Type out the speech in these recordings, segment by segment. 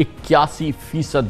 81%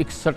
61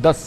10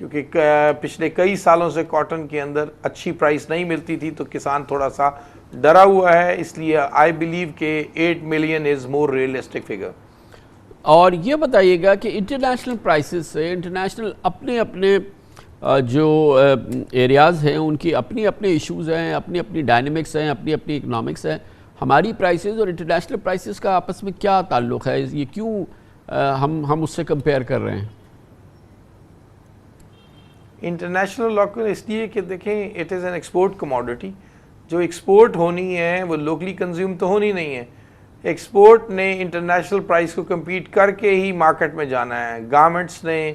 کیونکہ پچھلے کئی سالوں سے کاٹن کے اندر اچھی پرائس نہیں ملتی تھی تو کسان تھوڑا سا ڈرا ہوا ہے، اس لیے آئی بلیو کہ 8 million is more realistic figure. اور یہ بتائیے گا کہ انٹرنیشنل پرائسز سے انٹرنیشنل اپنے جو ایریاز ہیں ان کی اپنے ایشوز ہیں، اپنی ڈائنمکس ہیں، اپنی اکنامکس ہیں، ہماری پرائسز اور انٹرنیشنل پرائسز کا آپس میں کیا تعلق ہے؟ یہ کیوں ہم اس سے کمپیئر کر رہے ہیں؟ انٹرنیشنل لوکل اس لیے کہ دیکھیں it is an export commodity, جو ایکسپورٹ ہونی ہے وہ لوکلی کنزیوم تو ہونی نہیں ہے، ایکسپورٹ نے انٹرنیشنل پرائس کو کمپیٹ کر کے ہی مارکیٹ میں جانا ہے۔ گارمنٹس نے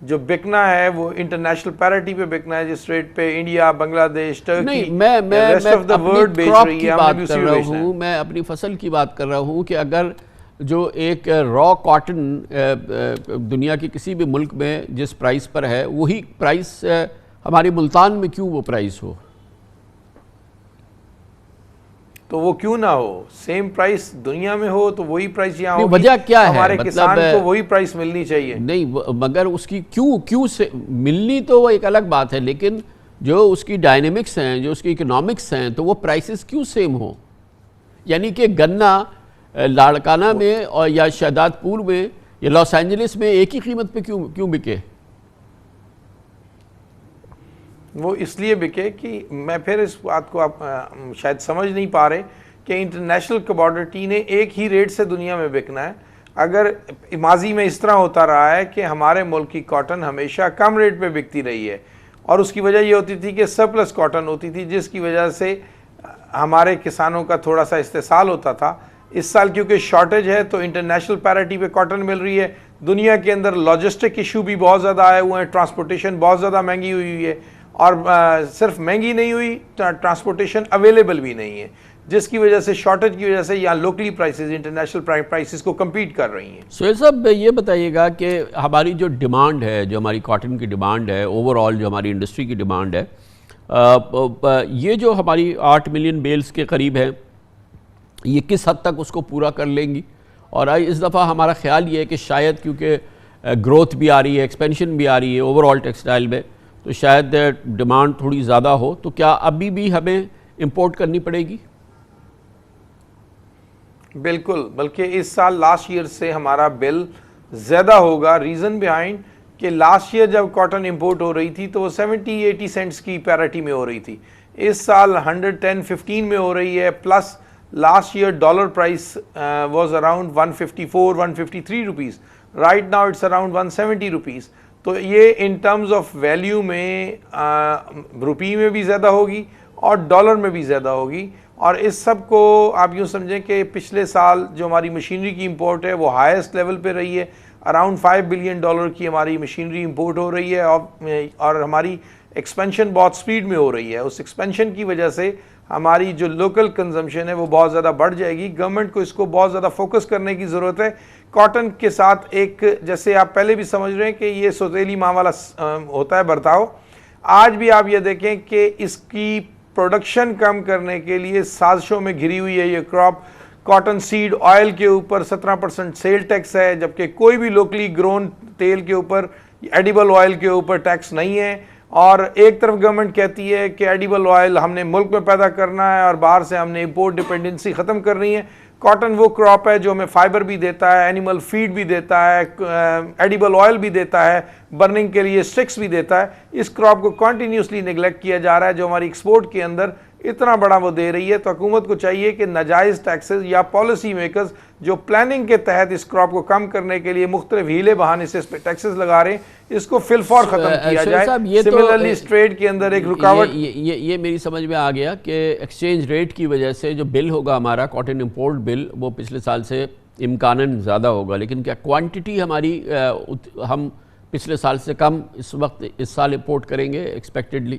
جو بکنا ہے وہ انٹرنیشنل پیرٹی پہ بکنا ہے، جس ریٹ پہ India, Bangladesh, Turkey, rest of the world بیچ رہی ہے۔ میں اپنی فصل کی بات کر رہا ہوں کہ اگر جو ایک را کاٹن دنیا کے کسی بھی ملک میں جس پرائس پر ہے وہی پرائس ہمارے ملتان میں کیوں وہ پرائس ہو؟ تو وہ کیوں نہ ہو، سیم پرائس دنیا میں ہو تو وہی پرائس یہاں ہوگی، وجہ کیا ہے؟ ہمارے کسان کو وہی پرائس ملنی چاہیے۔ نہیں مگر اس کی کیوں سے ملنی تو وہ ایک الگ بات ہے، لیکن جو اس کی ڈائنمکس ہیں، جو اس کی اکنامکس ہیں، تو وہ پرائسز کیوں سیم ہوں؟ یعنی کہ گنا لاڑکانہ میں اور یا شہداد پور میں یا لاس اینجلس میں ایک ہی قیمت پہ کیوں بکے؟ وہ اس لیے بکے کہ میں پھر اس بات کو آپ شاید سمجھ نہیں پا رہے کہ انٹرنیشنل کموڈٹی نے ایک ہی ریٹ سے دنیا میں بکنا ہے۔ اگر ماضی میں اس طرح ہوتا رہا ہے کہ ہمارے ملک کی کاٹن ہمیشہ کم ریٹ پہ بکتی رہی ہے، اور اس کی وجہ یہ ہوتی تھی کہ سرپلس کاٹن ہوتی تھی، جس کی وجہ سے ہمارے کسانوں کا تھوڑا سا استحصال ہوتا تھا۔ اس سال کیونکہ شارٹیج ہے تو انٹرنیشنل پیرٹی پہ کاٹن مل رہی ہے، دنیا کے اندر لاجسٹک ایشو بھی بہت زیادہ آئے ہوئے ہیں، ٹرانسپورٹیشن بہت زیادہ مہنگی ہوئی ہے، اور صرف مہنگی نہیں ہوئی، ٹرانسپورٹیشن اویلیبل بھی نہیں ہے، جس کی وجہ سے شارٹیج کی وجہ سے یہاں لوکلی پرائسز انٹرنیشنل پرائسز کو کمپیٹ کر رہی ہیں۔ سہیل صاحب یہ بتائیے گا کہ ہماری جو ڈیمانڈ ہے، جو ہماری کاٹن کی ڈیمانڈ ہے، اوور آل جو ہماری انڈسٹری کی ڈیمانڈ ہے، یہ جو ہماری 8 ملین بیلز کے قریب ہے، یہ کس حد تک اس کو پورا کر لیں گی؟ اور اس دفعہ ہمارا خیال یہ ہے کہ شاید کیونکہ گروتھ بھی آ رہی ہے، ایکسپینشن بھی آ رہی ہے اوور آل ٹیکسٹائل میں، تو شاید ڈیمانڈ تھوڑی زیادہ ہو، تو کیا ابھی بھی ہمیں امپورٹ کرنی پڑے گی؟ بالکل، بلکہ اس سال لاسٹ ایئر سے ہمارا بل زیادہ ہوگا۔ ریزن بیہائنڈ کہ لاسٹ ایئر جب کاٹن امپورٹ ہو رہی تھی تو وہ 70-80 سینٹس کی پیرٹی میں ہو رہی تھی، اس سال 110-15 میں ہو رہی ہے، plus last year dollar price was around 154-153 rupees. Right now it's around 170 rupees. تو یہ in terms of value میں روپی میں بھی زیادہ ہوگی اور ڈالر میں بھی زیادہ ہوگی، اور اس سب کو آپ یوں سمجھیں کہ پچھلے سال جو ہماری مشینری کی امپورٹ ہے وہ ہائیسٹ لیول پہ رہی ہے، اراؤنڈ $5 بلین کی ہماری مشینری امپورٹ ہو رہی ہے، اور ہماری ایکسپینشن بہت سپیڈ میں ہو رہی ہے۔ اس ایکسپینشن کی وجہ سے ہماری جو لوکل کنزمپشن ہے وہ بہت زیادہ بڑھ جائے گی۔ گورنمنٹ کو اس کو بہت زیادہ فوکس کرنے کی ضرورت ہے۔ کاٹن کے ساتھ ایک، جیسے آپ پہلے بھی سمجھ رہے ہیں کہ یہ سوتیلی ماں والا ہوتا ہے برتاؤ، آج بھی آپ یہ دیکھیں کہ اس کی پروڈکشن کم کرنے کے لیے سازشوں میں گھری ہوئی ہے یہ کراپ۔ کاٹن سیڈ آئل کے اوپر 17% سیل ٹیکس ہے، جبکہ کوئی بھی لوکلی گرون تیل کے اوپر، ایڈیبل آئل کے اوپر ٹیکس نہیں ہے۔ اور ایک طرف گورنمنٹ کہتی ہے کہ ایڈیبل آئل ہم نے ملک میں پیدا کرنا ہے اور باہر سے ہم نے امپورٹ ڈپینڈنسی ختم کرنی ہے۔ کاٹن وہ کراپ ہے جو ہمیں فائبر بھی دیتا ہے، اینیمل فیڈ بھی دیتا ہے، ایڈیبل آئل بھی دیتا ہے، برننگ کے لیے سٹکس بھی دیتا ہے۔ اس کراپ کو کنٹینیوسلی نیگلیکٹ کیا جا رہا ہے، جو ہماری ایکسپورٹ کے اندر اتنا بڑا وہ دے رہی ہے۔ تو حکومت کو چاہیے کہ ناجائز ٹیکسز یا پالیسی میکرز جو پلاننگ کے تحت اس کراپ کو کم کرنے کے لیے مختلف ہیلے بہانے سے اس پہ ٹیکسز لگا رہے ہیں، اس کو فی الفور ختم کیا جائے۔ سملرلی اس ٹریڈ کے اندر ایک رکاوٹ، یہ میری سمجھ میں آ گیا کہ ایکسچینج ریٹ کی وجہ سے جو بل ہوگا ہمارا کاٹن امپورٹ بل، وہ پچھلے سال سے امکاناً زیادہ ہوگا، لیکن کیا کوانٹٹی ہماری ہم پچھلے سال سے کم اس وقت اس سال امپورٹ کریں گے ایکسپیکٹڈلی؟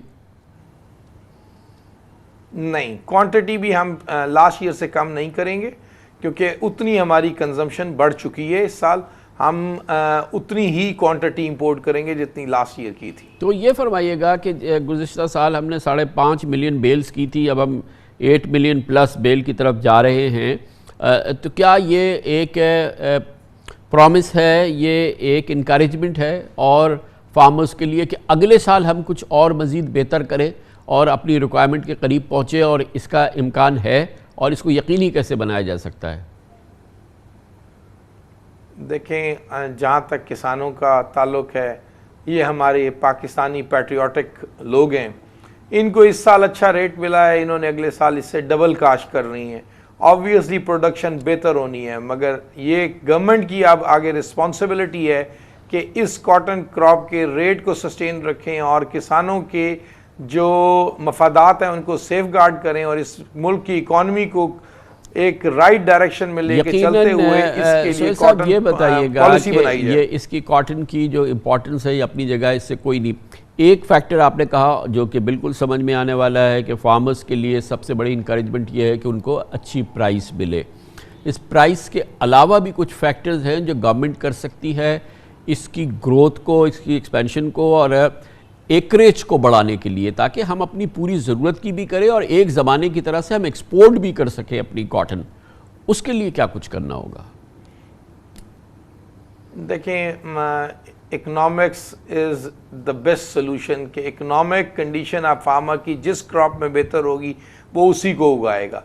نہیں، کوانٹٹی بھی ہم لاسٹ ایئر سے کم نہیں کریں گے، کیونکہ اتنی ہماری کنزمپشن بڑھ چکی ہے۔ اس سال ہم اتنی ہی کوانٹٹی امپورٹ کریں گے جتنی لاسٹ ایئر کی تھی۔ تو یہ فرمائیے گا کہ گزشتہ سال ہم نے 5.5 ملین بیلز کی تھی، اب ہم 8 ملین پلس بیل کی طرف جا رہے ہیں، تو کیا یہ ایک پرومس ہے، یہ ایک انکریجمنٹ ہے، اور فارمرز کے لیے کہ اگلے سال ہم کچھ اور مزید بہتر کریں اور اپنی ریکوائرمنٹ کے قریب پہنچے، اور اس کا امکان ہے اور اس کو یقینی کیسے بنایا جا سکتا ہے؟ دیکھیں، جہاں تک کسانوں کا تعلق ہے، یہ ہمارے پاکستانی پیٹریوٹک لوگ ہیں، ان کو اس سال اچھا ریٹ ملا ہے، انہوں نے اگلے سال اس سے ڈبل کاشت کرنی ہے، آبویسلی پروڈکشن بہتر ہونی ہے، مگر یہ گورنمنٹ کی اب آگے رسپانسبلٹی ہے کہ اس کاٹن کراپ کے ریٹ کو سسٹین رکھیں اور کسانوں کے جو مفادات ہیں ان کو سیف گارڈ کریں اور اس ملک کی اکانومی کو ایک رائٹ ڈائریکشن میں لے کے چلتے ہوئے اس کے لیے کاٹن یہ بتائیے گا پالیسی بنائی کہ جائے۔ یہ اس کی کاٹن کی جو امپورٹنس ہے یہ اپنی جگہ، اس سے کوئی نہیں۔ ایک فیکٹر آپ نے کہا جو کہ بالکل سمجھ میں آنے والا ہے کہ فارمرز کے لیے سب سے بڑی انکریجمنٹ یہ ہے کہ ان کو اچھی پرائس ملے۔ اس پرائس کے علاوہ بھی کچھ فیکٹرز ہیں جو گورنمنٹ کر سکتی ہے اس کی گروتھ کو، اس کی ایکسپینشن کو اور ایکریج کو بڑھانے کے لیے، تاکہ ہم اپنی پوری ضرورت کی بھی کریں اور ایک زمانے کی طرح سے ہم ایکسپورٹ بھی کر سکیں اپنی کاٹن۔ اس کے لیے کیا کچھ کرنا ہوگا؟ دیکھیں، economics is the best solution, کہ اکنامک کنڈیشن آپ فارمر کی جس کراپ میں بہتر ہوگی وہ اسی کو اگائے گا،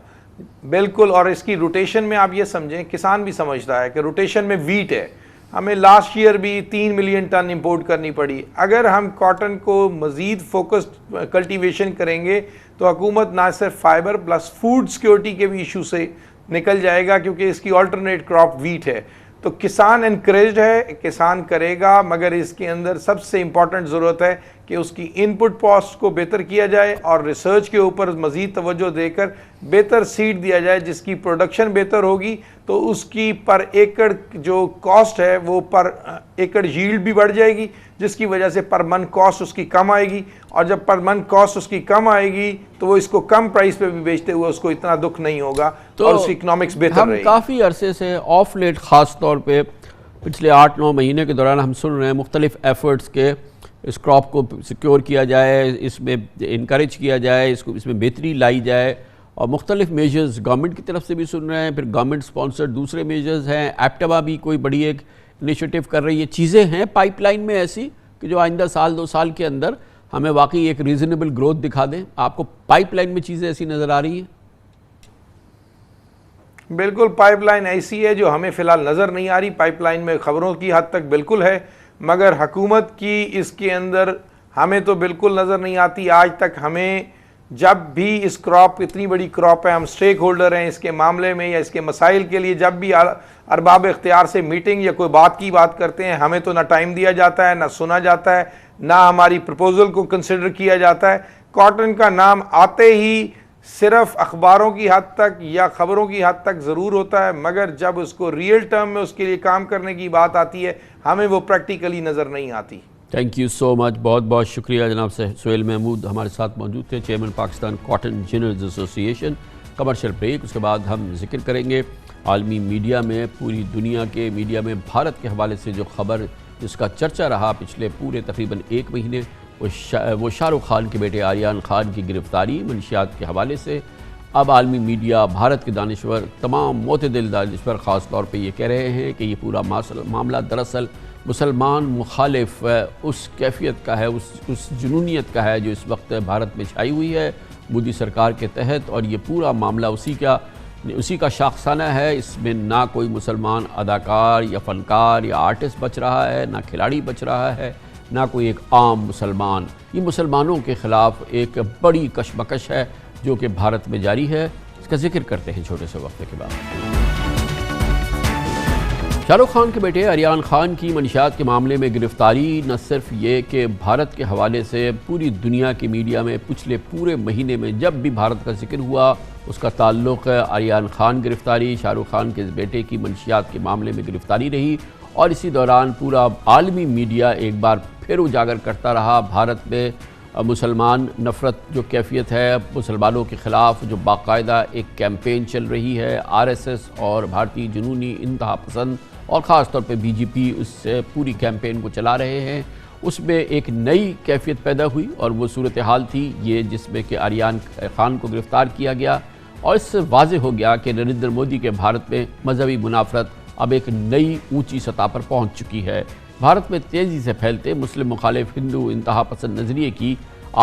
بالکل۔ اور اس کی روٹیشن میں آپ یہ سمجھیں، کسان بھی سمجھتا ہے کہ روٹیشن میں ویٹ ہے، ہمیں لاسٹ ایئر بھی 3 ملین ٹن امپورٹ کرنی پڑی، اگر ہم کاٹن کو مزید فوکسڈ کلٹیویشن کریں گے تو حکومت نہ صرف فائبر پلس فوڈ سیکیورٹی کے بھی ایشو سے نکل جائے گا، کیونکہ اس کی آلٹرنیٹ کراپ ویٹ ہے۔ تو کسان انکریجڈ ہے، کسان کرے گا، مگر اس کے اندر سب سے امپورٹنٹ ضرورت ہے کہ اس کی ان پٹ کاسٹ کو بہتر کیا جائے اور ریسرچ کے اوپر مزید توجہ دے کر بہتر سیڈ دیا جائے، جس کی پروڈکشن بہتر ہوگی تو اس کی پر ایکڑ جو کاسٹ ہے وہ پر ایکڑ ییلڈ بھی بڑھ جائے گی، جس کی وجہ سے پر من کاسٹ اس کی کم آئے گی، اور جب پر من کاسٹ اس کی کم آئے گی تو وہ اس کو کم پرائس پہ بھی بیچتے ہوئے اس کو اتنا دکھ نہیں ہوگا اور اس کی اکنامکس بہتر رہے گی۔ ہم کافی عرصے سے آف لیٹ، خاص طور پہ پچھلے 8-9 مہینے کے دوران ہم سن رہے ہیں مختلف ایفرٹس کے اس کراپ کو سیکیور کیا جائے، اس میں انکریج کیا جائے، اس میں بہتری لائی جائے، اور مختلف میجرز گورنمنٹ کی طرف سے بھی سن رہے ہیں، پھر گورنمنٹ سپانسرڈ دوسرے میجرز ہیں، ایپٹما بھی کوئی بڑی ایک انیشیٹو کر رہی ہے۔ چیزیں ہیں پائپ لائن میں ایسی کہ جو آئندہ 1-2 سال کے اندر ہمیں واقعی ایک ریزنیبل گروتھ دکھا دیں۔ آپ کو پائپ لائن میں چیزیں ایسی نظر آ رہی ہیں؟ بالکل، پائپ لائن ایسی ہے جو ہمیں فی الحال نظر نہیں آ رہی، پائپ لائن میں خبروں کی حد تک بالکل ہے، مگر حکومت کی اس کے اندر ہمیں تو بالکل نظر نہیں آتی۔ آج تک ہمیں جب بھی اس کراپ، اتنی بڑی کراپ ہے، ہم سٹیک ہولڈر ہیں اس کے معاملے میں یا اس کے مسائل کے لیے، جب بھی ارباب اختیار سے میٹنگ یا کوئی بات کی بات کرتے ہیں، ہمیں تو نہ ٹائم دیا جاتا ہے، نہ سنا جاتا ہے، نہ ہماری پروپوزل کو کنسیڈر کیا جاتا ہے۔ کاٹن کا نام آتے ہی صرف اخباروں کی حد تک یا خبروں کی حد تک ضرور ہوتا ہے، مگر جب اس کو ریئل ٹرم میں اس کے لیے کام کرنے کی بات آتی ہے ہمیں وہ پریکٹیکلی نظر نہیں آتی۔ تھینک یو سو مچ، بہت بہت شکریہ جناب سہیل محمود ہمارے ساتھ موجود تھے، چیئرمین پاکستان کاٹن جنرلز ایسوسی ایشن۔ کمرشل بریک، اس کے بعد ہم ذکر کریں گے عالمی میڈیا میں، پوری دنیا کے میڈیا میں بھارت کے حوالے سے جو خبر جس کا چرچا رہا پچھلے پورے تقریباً 1 مہینے، وہ شاہ رخ خان کے بیٹے آریان خان کی گرفتاری منشیات کے حوالے سے۔ اب عالمی میڈیا، بھارت کے دانشور، تمام معتدل دانشور خاص طور پہ یہ کہہ رہے ہیں کہ یہ پورا معاملہ دراصل مسلمان مخالف اس کیفیت کا ہے، اس جنونیت کا ہے جو اس وقت بھارت میں چھائی ہوئی ہے مودی سرکار کے تحت، اور یہ پورا معاملہ اسی کا شاخسانہ ہے۔ اس میں نہ کوئی مسلمان اداکار یا فنکار یا آرٹسٹ بچ رہا ہے، نہ کھلاڑی بچ رہا ہے، نہ کوئی ایک عام مسلمان۔ یہ مسلمانوں کے خلاف ایک بڑی کشمکش ہے جو کہ بھارت میں جاری ہے۔ اس کا ذکر کرتے ہیں چھوٹے سے وقفے کے بعد۔ شاہ رخ خان کے بیٹے آریان خان کی منشیات کے معاملے میں گرفتاری نہ صرف یہ کہ بھارت کے حوالے سے پوری دنیا کی میڈیا میں پچھلے پورے مہینے میں جب بھی بھارت کا ذکر ہوا اس کا تعلق آریان خان گرفتاری، شاہ رخ خان کے بیٹے کی منشیات کے معاملے میں گرفتاری رہی، اور اسی دوران پورا عالمی میڈیا ایک بار پھر اجاگر کرتا رہا بھارت میں مسلمان نفرت جو کیفیت ہے، مسلمانوں کے خلاف جو باقاعدہ ایک کیمپین چل رہی ہے۔ RSS اور بھارتی جنونی انتہا پسند اور خاص طور پہ BJP اس پوری کیمپین کو چلا رہے ہیں۔ اس میں ایک نئی کیفیت پیدا ہوئی اور وہ صورتحال تھی یہ جس میں کہ آریان خان کو گرفتار کیا گیا، اور اس سے واضح ہو گیا کہ نریندر مودی کے بھارت میں مذہبی منافرت اب ایک نئی اونچی سطح پر پہنچ چکی ہے۔ بھارت میں تیزی سے پھیلتے مسلم مخالف ہندو انتہا پسند نظریے کی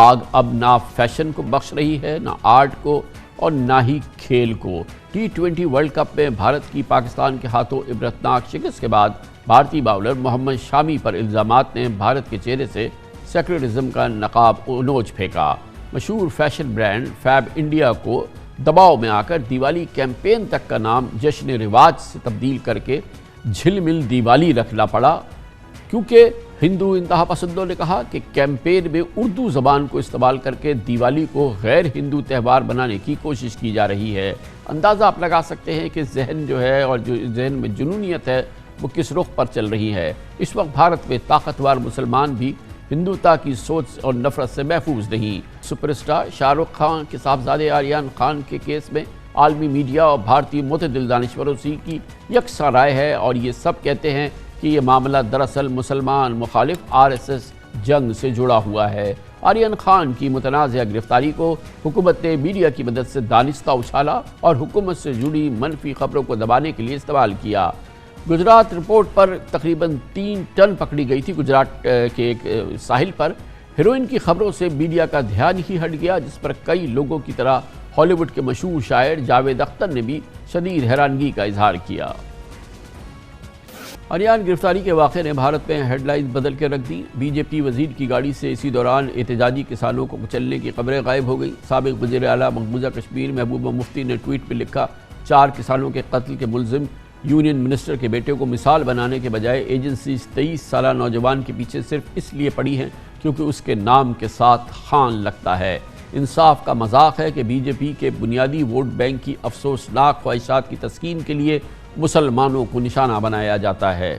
آگ اب نہ فیشن کو بخش رہی ہے، نہ آرٹ کو اور نہ ہی کھیل کو۔ T20 ورلڈ کپ میں بھارت کی پاکستان کے ہاتھوں عبرتناک شکست کے بعد بھارتی باؤلر محمد شامی پر الزامات نے بھارت کے چہرے سے سیکولرزم کا نقاب نوچ پھینکا۔ مشہور فیشن برانڈ فیب انڈیا کو دباؤ میں آ کر دیوالی کیمپین تک کا نام جشن رواج سے تبدیل کر کے جھلمل دیوالی رکھنا پڑا، کیونکہ ہندو انتہا پسندوں نے کہا کہ کیمپین میں اردو زبان کو استعمال کر کے دیوالی کو غیر ہندو تہوار بنانے کی کوشش کی جا رہی ہے۔ اندازہ آپ لگا سکتے ہیں کہ ذہن جو ہے اور جو ذہن میں جنونیت ہے وہ کس رخ پر چل رہی ہے۔ اس وقت بھارت میں طاقتور مسلمان بھی ہندوتا کی سوچ اور نفرت سے محفوظ نہیں۔ سپر اسٹار شاہ رخ خان کے صاحبزادے آریان خان کے کیس میں عالمی میڈیا اور بھارتی معتدل دانشوروں کی یکساں رائے ہے، اور یہ سب کہتے ہیں کہ یہ معاملہ دراصل مسلمان مخالف RSS جنگ سے جڑا ہوا ہے۔ آریان خان کی متنازع گرفتاری کو حکومت نے میڈیا کی مدد سے دانستہ اچھالا اور حکومت سے جڑی منفی خبروں کو دبانے کے لیے استعمال کیا۔ گجرات رپورٹ پر تقریباً 3 ٹن پکڑی گئی تھی گجرات کے ایک ساحل پر۔ ہیروئن کی خبروں سے میڈیا کا دھیان ہی ہٹ گیا، جس پر کئی لوگوں کی طرح ہالی ووڈ کے مشہور شاعر جاوید اختر نے بھی شدید حیرانگی کا اظہار کیا۔ آریان گرفتاری کے واقعے نے بھارت میں ہیڈ لائنز بدل کے رکھ دی۔ BJP وزیر کی گاڑی سے اسی دوران احتجاجی کسانوں کو کچلنے کی خبریں غائب ہو گئی۔ سابق وزیر اعلیٰ مقبوضہ کشمیر محبوبہ مفتی نے ٹویٹ پہ لکھا، 4 کسانوں کے قتل کے ملزم یونین منسٹر کے بیٹے کو مثال بنانے کے بجائے ایجنسیز 23 سالہ نوجوان کے پیچھے صرف اس لیے پڑی ہیں کیونکہ اس کے نام کے ساتھ خان لگتا ہے۔ انصاف کا مذاق ہے کہ BJP کے بنیادی ووٹ بینک کی افسوسناک خواہشات کی تسکین کے لیے مسلمانوں کو نشانہ بنایا جاتا ہے۔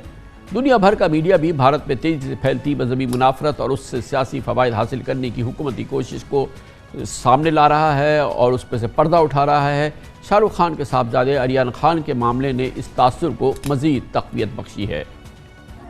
دنیا بھر کا میڈیا بھی بھارت میں تیزی سے پھیلتی مذہبی منافرت اور اس سے سیاسی فوائد حاصل کرنے کی حکومتی کوشش کو سامنے لا رہا ہے اور اس پہ سے پردہ اٹھا رہا ہے۔ شاہ رخ خان کے صاحبزادے آریان خان کے معاملے نے اس تاثر کو مزید تقویت بخشی ہے۔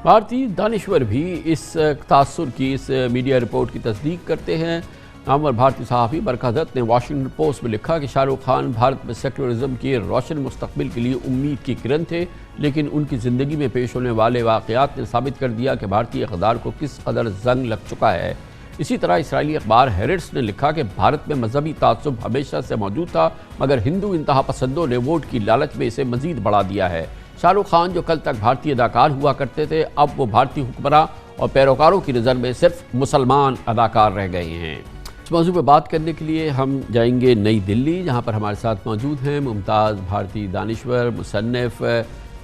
بھارتی دانشور بھی اس تاثر کی اس میڈیا رپورٹ کی تصدیق کرتے ہیں۔ نامور بھارتی صحافی برکھا دت نے واشنگٹن پوسٹ میں لکھا کہ شاہ رخ خان بھارت میں سیکولرزم کے روشن مستقبل کے لیے امید کی کرن تھے، لیکن ان کی زندگی میں پیش ہونے والے واقعات نے ثابت کر دیا کہ بھارتی اقدار کو کس قدر زنگ لگ چکا ہے۔ اسی طرح اسرائیلی اخبار ہیرٹس نے لکھا کہ بھارت میں مذہبی تعصب ہمیشہ سے موجود تھا، مگر ہندو انتہا پسندوں نے ووٹ کی لالچ میں اسے مزید بڑھا دیا ہے۔ شاہ رخ خان جو کل تک بھارتی اداکار ہوا کرتے تھے، اب وہ بھارتی حکمراں اور پیروکاروں کی نظر میں صرف مسلمان اداکار رہ گئے ہیں۔ اس موضوع پہ بات کرنے کے لیے ہم جائیں گے نئی دلی، جہاں پر ہمارے ساتھ موجود ہیں ممتاز بھارتی دانشور مصنف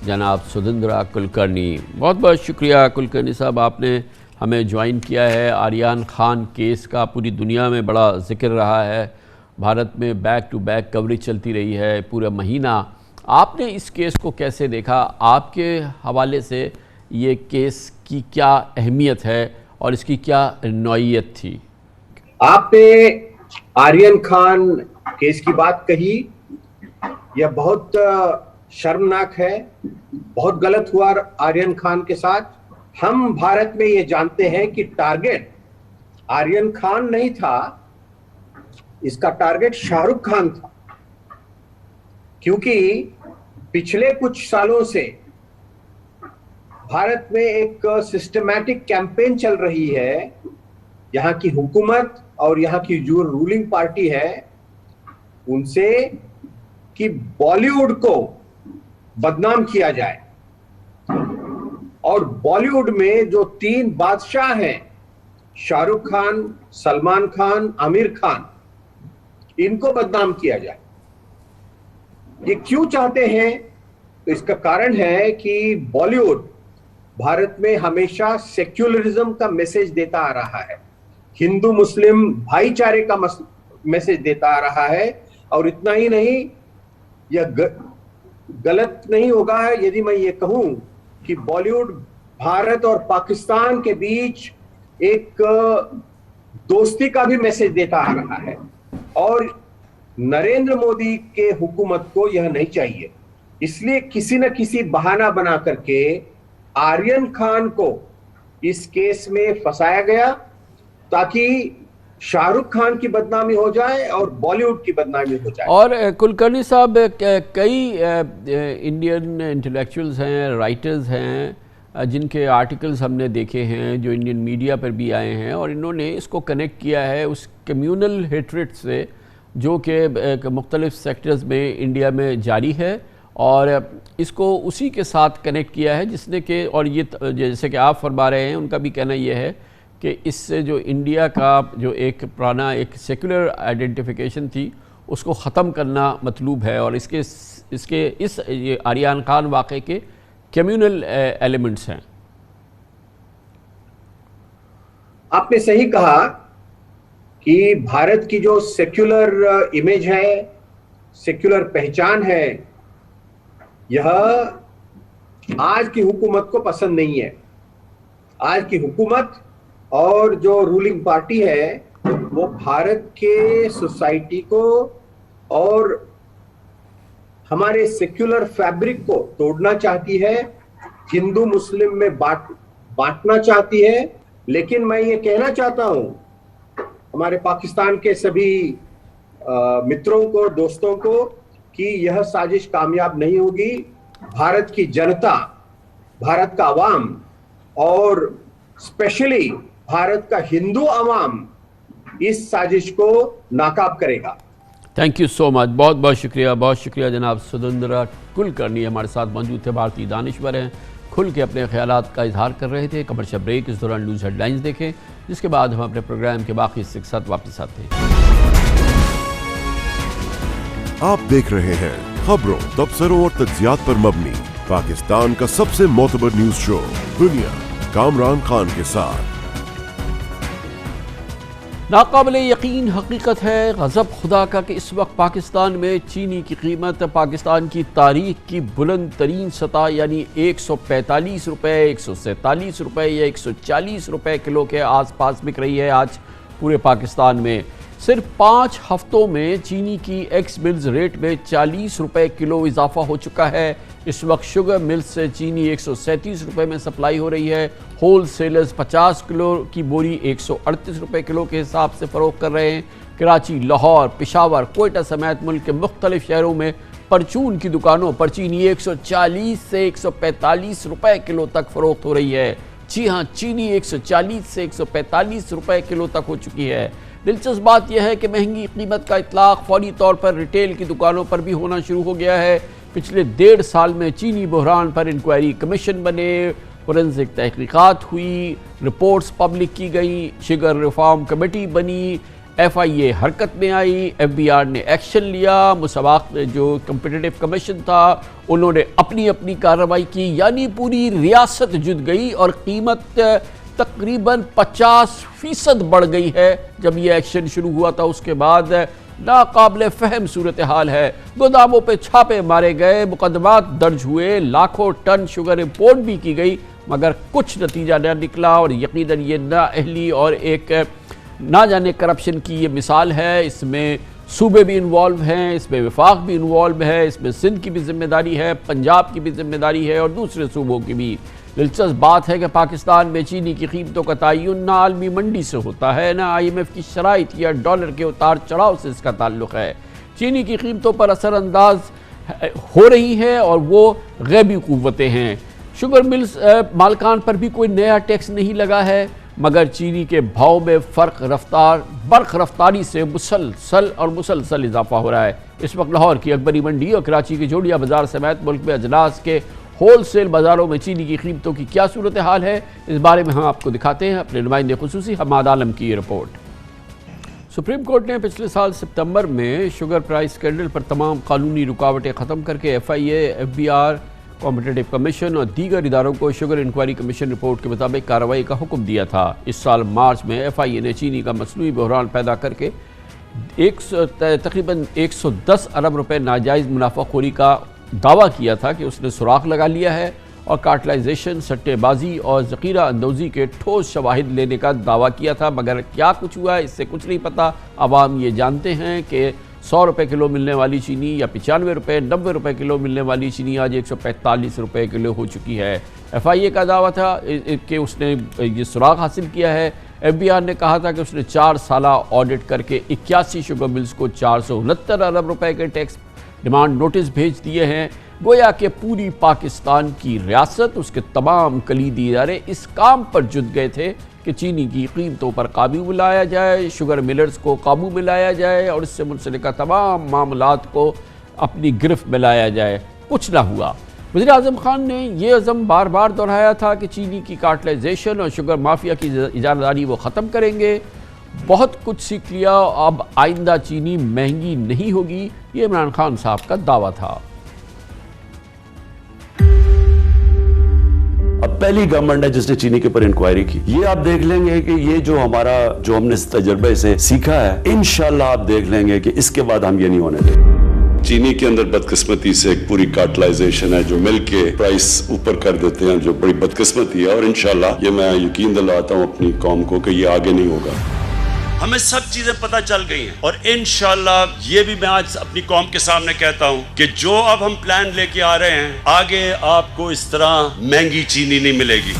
جناب سدھیندرا کلکرنی۔ بہت بہت شکریہ کلکرنی صاحب، آپ نے ہمیں جوائن کیا ہے۔ آریان خان کیس کا پوری دنیا میں بڑا ذکر رہا ہے، بھارت میں بیک ٹو بیک کوریج چلتی رہی ہے پورا مہینہ۔ آپ نے اس کیس کو کیسے دیکھا؟ آپ کے حوالے سے یہ کیس کی کیا اہمیت ہے اور اس کی کیا نوعیت تھی؟ آپ نے آریان خان کیس کی بات کہی، یہ بہت شرمناک ہے، بہت غلط ہوا آریان خان کے ساتھ۔ ہم بھارت میں یہ جانتے ہیں کہ ٹارگٹ آریان خان نہیں تھا، اس کا ٹارگٹ شاہ رخ خان تھا، کیونکہ پچھلے کچھ سالوں سے بھارت میں ایک سسٹمیٹک کیمپین چل رہی ہے، یہاں کی حکومت اور یہاں کی جو رولنگ پارٹی ہے ان سے کہ بالی ووڈ کو بدنام کیا جائے، اور بالی ووڈ میں جو 3 بادشاہ ہیں، شاہ رخ خان، سلمان خان، عامر خان، ان کو بدنام کیا جائے۔ یہ کیوں چاہتے ہیں؟ اس کا کارن ہے کہ بالی ووڈ بھارت میں ہمیشہ سیکولرزم کا میسج دیتا آ رہا ہے، ہندو مسلم بھائی چارے کا میسج دیتا آ رہا ہے، اور اتنا ہی نہیں، یہ غلط نہیں ہوگا یدی میں یہ کہوں کہ بالی ووڈ بھارت اور پاکستان کے بیچ ایک دوستی کا بھی میسج دیتا آ رہا ہے، اور نریندر مودی کے حکومت کو یہ نہیں چاہیے۔ اس لیے کسی نہ کسی بہانہ بنا کر کے آریان خان کو اس کیس میں پھنسایا گیا تاکہ شاہ رخ خان کی بدنامی ہو جائے اور بالی ووڈ کی بدنامی ہو جائے۔ اور کلکرنی صاحب، کئی انڈین انٹلیکچوئلز ہیں، رائٹرز ہیں جن کے آرٹیکلز ہم نے دیکھے ہیں جو انڈین میڈیا پر بھی آئے ہیں، اور انہوں نے اس کو کنیکٹ کیا ہے اس کمیونل ہیٹریٹ سے جو کہ مختلف سیکٹرز میں انڈیا میں جاری ہے، اور اس کو اسی کے ساتھ کنیکٹ کیا ہے جس نے کہ، اور یہ جیسے کہ آپ فرما رہے ہیں، ان کا بھی کہنا یہ ہے کہ اس سے جو انڈیا کا جو ایک پرانا ایک سیکولر آئیڈینٹیفیکیشن تھی اس کو ختم کرنا مطلوب ہے، اور اس یہ آریان خان واقعے کے کمیونل ایلیمنٹس ہیں۔ آپ نے صحیح کہا کہ بھارت کی جو سیکولر امیج ہے، سیکولر پہچان ہے، یہ آج کی حکومت کو پسند نہیں ہے۔ آج کی حکومت اور جو رولنگ پارٹی ہے وہ بھارت کے سوسائٹی کو اور ہمارے سیکولر فیبرک کو توڑنا چاہتی ہے، ہندو مسلم میں بانٹنا چاہتی ہے۔ لیکن میں یہ کہنا چاہتا ہوں ہمارے پاکستان کے سبھی متروں کو، دوستوں کو، کہ یہ سازش کامیاب نہیں ہوگی۔ بھارت کی جنتا، بھارت کا عوام اور اسپیشلی بھارت کا ہندو عوام اس سازش کو ناکام کرے گا۔ تھینک یو سو مچ، بہت بہت شکریہ جناب سدھندرا کلکرنی ہمارے ساتھ موجود تھے، بھارتی دانشور ہیں، کھل کے اپنے خیالات کا اظہار کر رہے تھے۔ کمرشل بریک، اس دوران نیوز ہیڈ لائنز دیکھیں، جس کے بعد ہم اپنے پروگرام کے باقی حصے کے ساتھ واپس آتے ہیں۔ آپ دیکھ رہے ہیں خبروں، تبصروں اور تجزیات پر مبنی پاکستان کا سب سے معتبر نیوز شو دنیا، کامران خان کے ساتھ۔ ناقابل یقین حقیقت ہے غضب خدا کا کہ اس وقت پاکستان میں چینی کی قیمت پاکستان کی تاریخ کی بلند ترین سطح یعنی 145 روپے، 147 روپے یا 140 روپے کلو کے آس پاس بک رہی ہے آج پورے پاکستان میں۔ صرف 5 ہفتوں میں چینی کی ایکس ملز ریٹ میں 40 روپے کلو اضافہ ہو چکا ہے۔ اس وقت شوگر ملز سے چینی 137 روپے میں سپلائی ہو رہی ہے۔ ہول سیلرز 50 کلو کی بوری 138 روپے کلو کے حساب سے فروخت کر رہے ہیں۔ کراچی، لاہور، پشاور، کوئٹہ سمیت ملک کے مختلف شہروں میں پرچون کی دکانوں پر چینی 140 سے 145 روپے کلو تک فروخت ہو رہی ہے۔ جی ہاں، چینی 140 سے 145 روپے کلو تک ہو چکی ہے۔ دلچسپ بات یہ ہے کہ مہنگی قیمت کا اطلاق فوری طور پر ریٹیل کی دکانوں پر بھی ہونا شروع ہو گیا ہے۔ پچھلے 1.5 سال میں چینی بحران پر انکوائری کمیشن بنے، فورنزک تحقیقات ہوئی، رپورٹس پبلک کی گئیں، شگر ریفارم کمیٹی بنی، FIA حرکت میں آئی، FBR نے ایکشن لیا، مسابقہ جو کمپیٹیٹو کمیشن تھا انہوں نے اپنی کارروائی کی، یعنی پوری ریاست جت گئی اور قیمت تقریباً 50% بڑھ گئی ہے۔ جب یہ ایکشن شروع ہوا تھا اس کے بعد ناقابل فہم صورتحال ہے۔ گوداموں پہ چھاپے مارے گئے، مقدمات درج ہوئے، لاکھوں ٹن شوگر امپورٹ بھی کی گئی، مگر کچھ نتیجہ نہ نکلا، اور یقیناً یہ نااہلی اور ایک نہ جانے کرپشن کی یہ مثال ہے۔ اس میں صوبے بھی انوالو ہیں، اس میں وفاق بھی انوالو ہے، اس میں سندھ کی بھی ذمہ داری ہے، پنجاب کی بھی ذمہ داری ہے اور دوسرے صوبوں کی بھی۔ دلچسپ بات ہے کہ پاکستان میں چینی کی قیمتوں کا تعین نہ عالمی منڈی سے ہوتا ہے، نہ IMF کی شرائط یا ڈالر کے اتار چڑھاؤ سے اس کا تعلق ہے۔ چینی کی قیمتوں پر اثر انداز ہو رہی ہے اور وہ غیبی قوتیں ہیں۔ شوگر ملز مالکان پر بھی کوئی نیا ٹیکس نہیں لگا ہے، مگر چینی کے بھاؤ میں برق رفتاری سے مسلسل اضافہ ہو رہا ہے۔ اس وقت لاہور کی اکبری منڈی اور کراچی کی جوڑیا بازار سمیت ملک میں اجناس کے ہول سیل بازاروں میں چینی کی قیمتوں کی کیا صورتحال ہے، اس بارے میں ہم آپ کو دکھاتے ہیں اپنے نمائندے خصوصی حماد عالم کی یہ رپورٹ۔ سپریم کورٹ نے پچھلے سال ستمبر میں شوگر پرائس اسکینڈل پر تمام قانونی رکاوٹیں ختم کر کے FIA، FBR، کمپیٹیٹو کمیشن اور دیگر اداروں کو شوگر انکوائری کمیشن رپورٹ کے مطابق کارروائی کا حکم دیا تھا۔ اس سال مارچ میں FIA نے چینی کا مصنوعی بحران پیدا کر کے تقریباً 110 ارب روپے ناجائز منافع خوری کا دعویٰ کیا تھا کہ اس نے سراغ لگا لیا ہے، اور کارٹلائزیشن، سٹے بازی اور ذخیرہ اندوزی کے ٹھوس شواہد لینے کا دعویٰ کیا تھا، مگر کیا کچھ ہوا ہے اس سے کچھ نہیں پتہ۔ عوام یہ جانتے ہیں کہ 100 روپے کلو ملنے والی چینی یا 95 روپے، 90 روپے کلو ملنے والی چینی آج 145 روپے کلو ہو چکی ہے۔ FIA کا دعویٰ تھا کہ اس نے یہ سراغ حاصل کیا ہے۔ FBR نے کہا تھا کہ اس نے 4 سالہ آڈٹ کر کے 81 شوگر ملز کو 469 ارب روپے کے ٹیکس ڈیمانڈ نوٹس بھیج دیے ہیں۔ گویا کہ پوری پاکستان کی ریاست، اس کے تمام کلیدی ادارے اس کام پر جٹ گئے تھے کہ چینی کی قیمتوں پر قابو میں لایا جائے، شوگر ملرز کو قابو میں لایا جائے اور اس سے منسلکہ تمام معاملات کو اپنی گرفت میں لایا جائے۔ کچھ نہ ہوا۔ وزیر اعظم خان نے یہ عزم بار بار دہرایا تھا کہ چینی کی کارٹلائزیشن اور شوگر مافیا کی اجارہ داری وہ ختم کریں گے۔ بہت کچھ سیکھ لیا، اب آئندہ چینی مہنگی نہیں ہوگی، یہ عمران خان صاحب کا دعویٰ تھا۔ اب پہلی گورنمنٹ ہے جس نے چینی کے اوپر انکوائری کی۔ یہ آپ دیکھ لیں گے کہ یہ جو ہم نے اس تجربے سے سیکھا ہے، انشاءاللہ آپ دیکھ لیں گے کہ اس کے بعد ہم یہ نہیں ہونے دیں گے۔ چینی کے اندر بدقسمتی سے ایک پوری کارٹلائزیشن ہے جو مل کے پرائس اوپر کر دیتے ہیں، جو بڑی بدقسمتی ہے، اور انشاءاللہ یہ میں یقین دلاتا ہوں اپنی قوم کو کہ یہ آگے نہیں ہوگا۔ ہمیں سب چیزیں پتہ چل گئی ہیں اور انشاءاللہ یہ بھی میں آج اپنی قوم کے سامنے کہتا ہوں کہ جو اب ہم پلان لے کے آ رہے ہیں، آگے آپ کو اس طرح مہنگی چینی نہیں ملے گی۔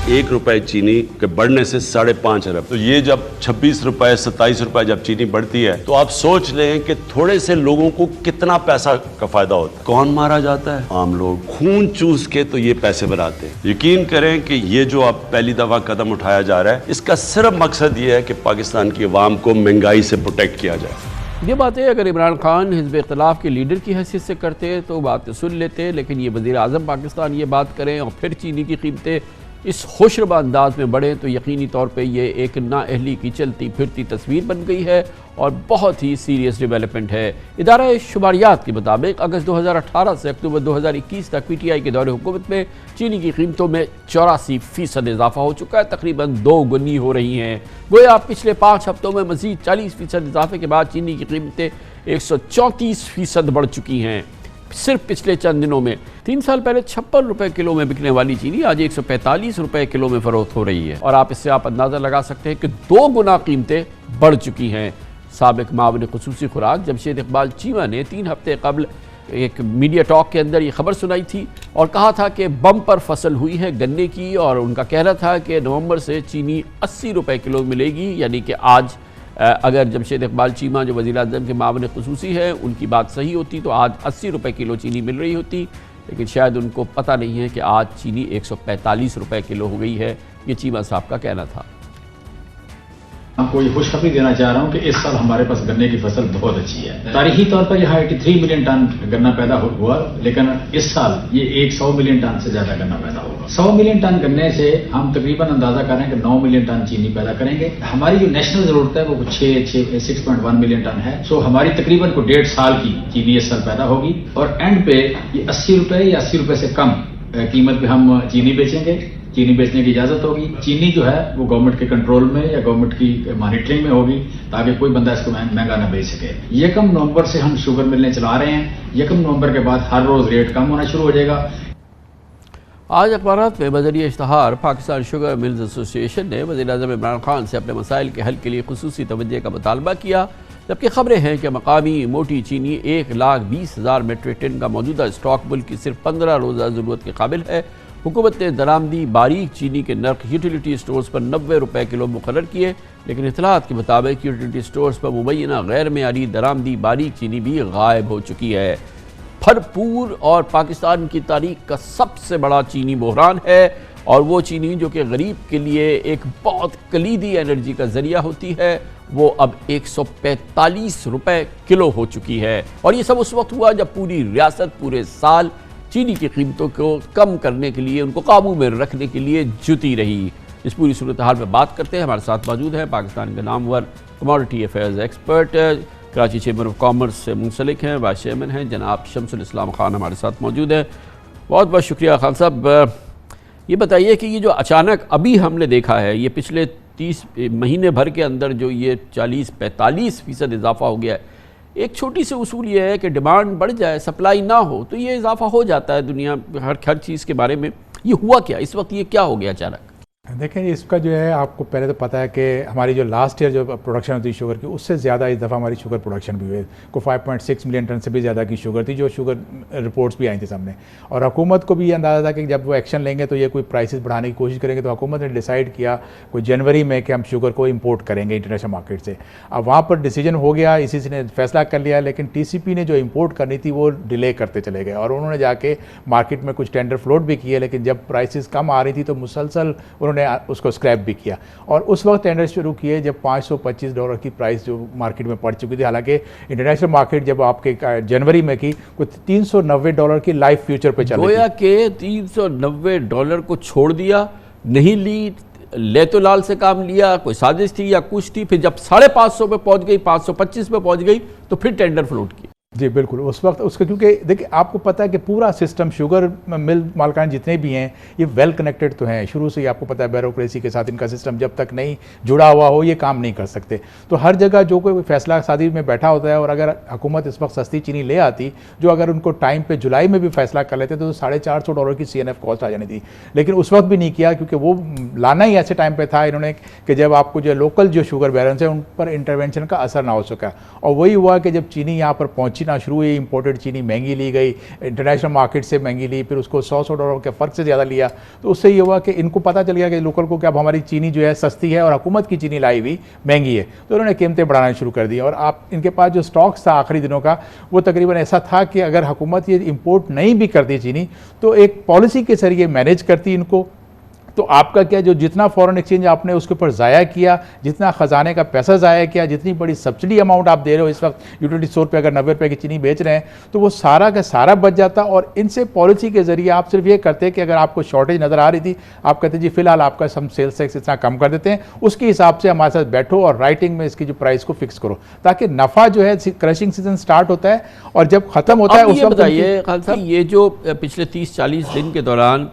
1 روپے چینی کے بڑھنے سے 5.5 ارب، تو یہ جب 26 روپے 27 روپے جب چینی بڑھتی ہے تو آپ سوچ لیں کہ تھوڑے سے لوگوں کو کتنا پیسہ کا فائدہ ہوتا ہے۔ کون مارا جاتا ہے؟ عام لوگ خون چوس کے تو یہ پیسے بناتے ہیں۔ یقین کریں کہ یہ جو اب پہلی دفعہ قدم اٹھایا جا رہا ہے، اس کا صرف مقصد یہ ہے کہ پاکستان کی عوام کو مہنگائی سے پروٹیکٹ کیا جائے۔ یہ باتیں اگر عمران خان حزب اختلاف کے لیڈر کی حیثیت سے کرتے تو باتیں سن لیتے، لیکن یہ وزیر اعظم پاکستان یہ بات کریں اور پھر چینی کی قیمتیں اس خوشربا انداز میں بڑھیں تو یقینی طور پہ یہ ایک نااہلی کی چلتی پھرتی تصویر بن گئی ہے اور بہت ہی سیریس ڈیولپمنٹ ہے۔ ادارہ شماریات کے مطابق اگست 2018 سے اکتوبر 2021 تک پی ٹی آئی کے دور حکومت میں چینی کی قیمتوں میں 84% اضافہ ہو چکا ہے، تقریباً 2 گنی ہو رہی ہیں۔ گویا پچھلے 5 ہفتوں میں مزید 40% اضافے کے بعد چینی کی قیمتیں 134% بڑھ چکی ہیں۔ صرف پچھلے چند دنوں میں 3 سال پہلے 56 روپے کلو میں بکنے والی چینی آج 145 روپے کلو میں فروخت ہو رہی ہے، اور اس سے آپ اندازہ لگا سکتے ہیں کہ 2 گنا قیمتیں بڑھ چکی ہیں۔ سابق معاون خصوصی خوراک جمشید اقبال چیمہ نے 3 ہفتے قبل ایک میڈیا ٹاک کے اندر یہ خبر سنائی تھی اور کہا تھا کہ بمپر فصل ہوئی ہے گنے کی، اور ان کا کہنا تھا کہ نومبر سے چینی 80 روپے کلو ملے گی، یعنی کہ آج اگر جمشید اقبال چیمہ جو وزیر اعظم کے معاون خصوصی ہے ان کی بات صحیح ہوتی تو آج 80 روپے کلو چینی مل رہی ہوتی، لیکن شاید ان کو پتہ نہیں ہے کہ آج چینی 145 روپے کلو ہو گئی ہے۔ یہ چیمہ صاحب کا کہنا تھا۔ آپ کو یہ خوشخبری دینا چاہ رہا ہوں کہ اس سال ہمارے پاس گنے کی فصل بہت اچھی ہے۔ تاریخی طور پر یہاں 83 ملین ٹن گنا پیدا ہوا، لیکن اس سال یہ 100 ملین ٹن سے زیادہ گنا پیدا ہوگا۔ 100 ملین ٹن گنے سے ہم تقریباً اندازہ کریں کہ 9 ملین ٹن چینی پیدا کریں گے۔ ہماری جو نیشنل ضرورت ہے وہ 6.1 ملین ٹن ہے، سو ہماری تقریباً 1.5 سال کی چینی اس سال پیدا ہوگی، اور اینڈ پہ یہ 80 روپے یا 80 روپے سے کم قیمت پہ ہم چینی بیچیں گے۔ چینی بیچنے کی اجازت ہوگی۔ چینی جو ہے وہ گورنمنٹ کے کنٹرول میں یا گورنمنٹ کی مانیٹرنگ میں ہوگی تاکہ کوئی بندہ اس کو مہنگا نہ بیچ سکے۔ 1 نومبر سے ہم شوگر ملنے چلا رہے ہیں۔ 1 نومبر کے بعد ہر روز ریٹ کم ہونا شروع ہو جائے گا۔ آج اخبارات میں بذریعہ اشتہار پاکستان شوگر ملز ایسوسی ایشن نے وزیر اعظم عمران خان سے اپنے مسائل کے حل کے لیے خصوصی توجہ کا مطالبہ کیا، جبکہ خبریں ہیں کہ مقامی موٹی چینی 1,20,000 میٹرک ٹن کا موجودہ اسٹاک ملک کی صرف 15 روزہ ضرورت کے قابل ہے۔ حکومت نے درآمدی باریک چینی کے نرخ یوٹیلیٹی سٹورز پر 90 روپے کلو مقرر کیے، لیکن اطلاعات کے مطابق یوٹیلیٹی سٹورز پر مبینہ غیر معیاری درآمدی باریک چینی بھی غائب ہو چکی ہے۔ بھرپور اور پاکستان کی تاریخ کا سب سے بڑا چینی بحران ہے، اور وہ چینی جو کہ غریب کے لیے ایک بہت کلیدی انرجی کا ذریعہ ہوتی ہے، وہ اب 145 روپے کلو ہو چکی ہے، اور یہ سب اس وقت ہوا جب پوری ریاست پورے سال چینی کی قیمتوں کو کم کرنے کے لیے، ان کو قابو میں رکھنے کے لیے جٹی رہی۔ اس پوری صورتحال میں بات کرتے ہیں، ہمارے ساتھ موجود ہیں پاکستان کے نامور commodity affairs expert, Karachi chamber of commerce سے منسلک ہیں، وائس چیئرمین ہیں جناب شمس الاسلام خان ہمارے ساتھ موجود ہیں۔ بہت بہت شکریہ خان صاحب۔ یہ بتائیے کہ یہ جو اچانک ابھی ہم نے دیکھا ہے، یہ پچھلے 30 مہینے بھر کے اندر جو یہ 40-45% اضافہ ہو گیا ہے، ایک چھوٹی سی اصول یہ ہے کہ ڈیمانڈ بڑھ جائے، سپلائی نہ ہو تو یہ اضافہ ہو جاتا ہے دنیا ہر چیز کے بارے میں۔ یہ ہوا کیا اس وقت، یہ کیا ہو گیا اچانک؟ دیکھیں اس کا جو ہے آپ کو پہلے تو پتہ ہے کہ ہماری جو لاسٹ ایئر جو پروڈکشن ہوتی ہے شوگر کی اس سے زیادہ اس دفعہ ہماری شوگر پروڈکشن بھی ہوئی کو 5.6 ملین ٹن سے بھی زیادہ کی شوگر تھی جو شوگر رپورٹس بھی آئی تھیں سامنے. اور حکومت کو بھی یہ اندازہ تھا کہ جب وہ ایکشن لیں گے تو یہ کوئی پرائسز بڑھانے کی کوشش کریں گے, تو حکومت نے ڈیسائیڈ کیا کوئی جنوری میں کہ ہم شوگر کو امپورٹ کریں گے انٹرنیشنل مارکیٹ سے. اب وہاں پر ڈیسیجن ہو گیا, اسی سے نے فیصلہ کر لیا, لیکن ٹی سی پی نے جو امپورٹ کرنی تھی وہ ڈیلے کرتے چلے گئے اور انہوں نے جا کے مارکیٹ میں کچھ ٹینڈر فلوٹ بھی کیے, لیکن جب پرائسز کم آ رہی تھی تو مسلسل انہوں نے اس کو اسکریپ بھی کیا. اور اس وقت ٹینڈر شروع کیے جب $525 کی پرائس جو مارکیٹ میں پڑ چکی تھی, حالانکہ انٹرنیشنل مارکیٹ جب آپ کے جنوری میں کی کچھ $390 کی لائف فیوچر پہ چل رہی تھی. گویا کہ $390 کو چھوڑ دیا, نہیں لی, لے تو لال سے کام لیا, کوئی سازش تھی یا کچھ تھی, پھر جب 550 پہ پہنچ گئی, 525 پہ پہنچ گئی تو پھر ٹینڈر فلوٹ کیا. جی بالکل, اس وقت اس کا کیونکہ دیکھیں آپ کو پتہ ہے کہ پورا سسٹم شوگر مل مالکان جتنے بھی ہیں یہ ویل کنیکٹڈ تو ہیں شروع سے ہی. آپ کو پتہ ہے بیوروکریسی کے ساتھ ان کا سسٹم جب تک نہیں جڑا ہوا ہو یہ کام نہیں کر سکتے. تو ہر جگہ جو کوئی فیصلہ سازی میں بیٹھا ہوتا ہے, اور اگر حکومت اس وقت سستی چینی لے آتی جو اگر ان کو ٹائم پہ جولائی میں بھی فیصلہ کر لیتے تو $450 کی CNF کاسٹ آ جانی تھی, لیکن اس وقت بھی نہیں کیا کیونکہ وہ لانا ہی ایسے ٹائم پہ تھا انہوں نے کہ جب آپ کو جو لوکل جو شوگر بیرنس ہیں ان پر انٹرونشن کا اثر نہ ہو سکا. اور وہی ہوا کہ جب چینی یہاں پر پہنچی نہ شروع ہوئی, چینی مہنگی لی گئی, انٹرنیشنل مارکیٹ سے مہنگی لی, پھر اس کو $100 کے فرق سے زیادہ لیا, تو اس سے یہ ہوا کہ ان کو پتہ چل گیا کہ لوکل کو کہ اب ہماری چینی جو ہے سستی ہے اور حکومت کی چینی لائی ہوئی مہنگی ہے, تو انہوں نے قیمتیں بڑھانا شروع کر دی. اور آپ ان کے پاس جو سٹاکس تھا آخری دنوں کا وہ تقریباً ایسا تھا کہ اگر حکومت یہ امپورٹ نہیں بھی کرتی چینی تو ایک پالیسی کے ذریعے مینیج کرتی ان کو, تو آپ کا کیا جو جتنا فورن ایکسچینج آپ نے اس کے اوپر ضائع کیا, جتنا خزانے کا پیسہ ضائع کیا, جتنی بڑی سبسڈی اماؤنٹ آپ دے رہے ہو اس وقت یوٹیلیٹی اسٹور پہ اگر $90 کی چینی بیچ رہے ہیں تو وہ سارا کا سارا بچ جاتا. اور ان سے پالیسی کے ذریعے آپ صرف یہ کرتے کہ اگر آپ کو شارٹیج نظر آ رہی تھی آپ کہتے جی فی الحال آپ کا ہم سیلس ٹیکس اتنا کم کر دیتے ہیں, اس کے حساب سے ہمارے ساتھ بیٹھو اور رائٹنگ میں اس کی جو پرائس کو فکس کرو تاکہ نفع جو ہے کرشنگ سیزن سٹارٹ ہوتا ہے اور جب ختم ہوتا ہے اس وقت. بتائیے خالد صاحب, یہ جو پچھلے 30-40 دن کے دوران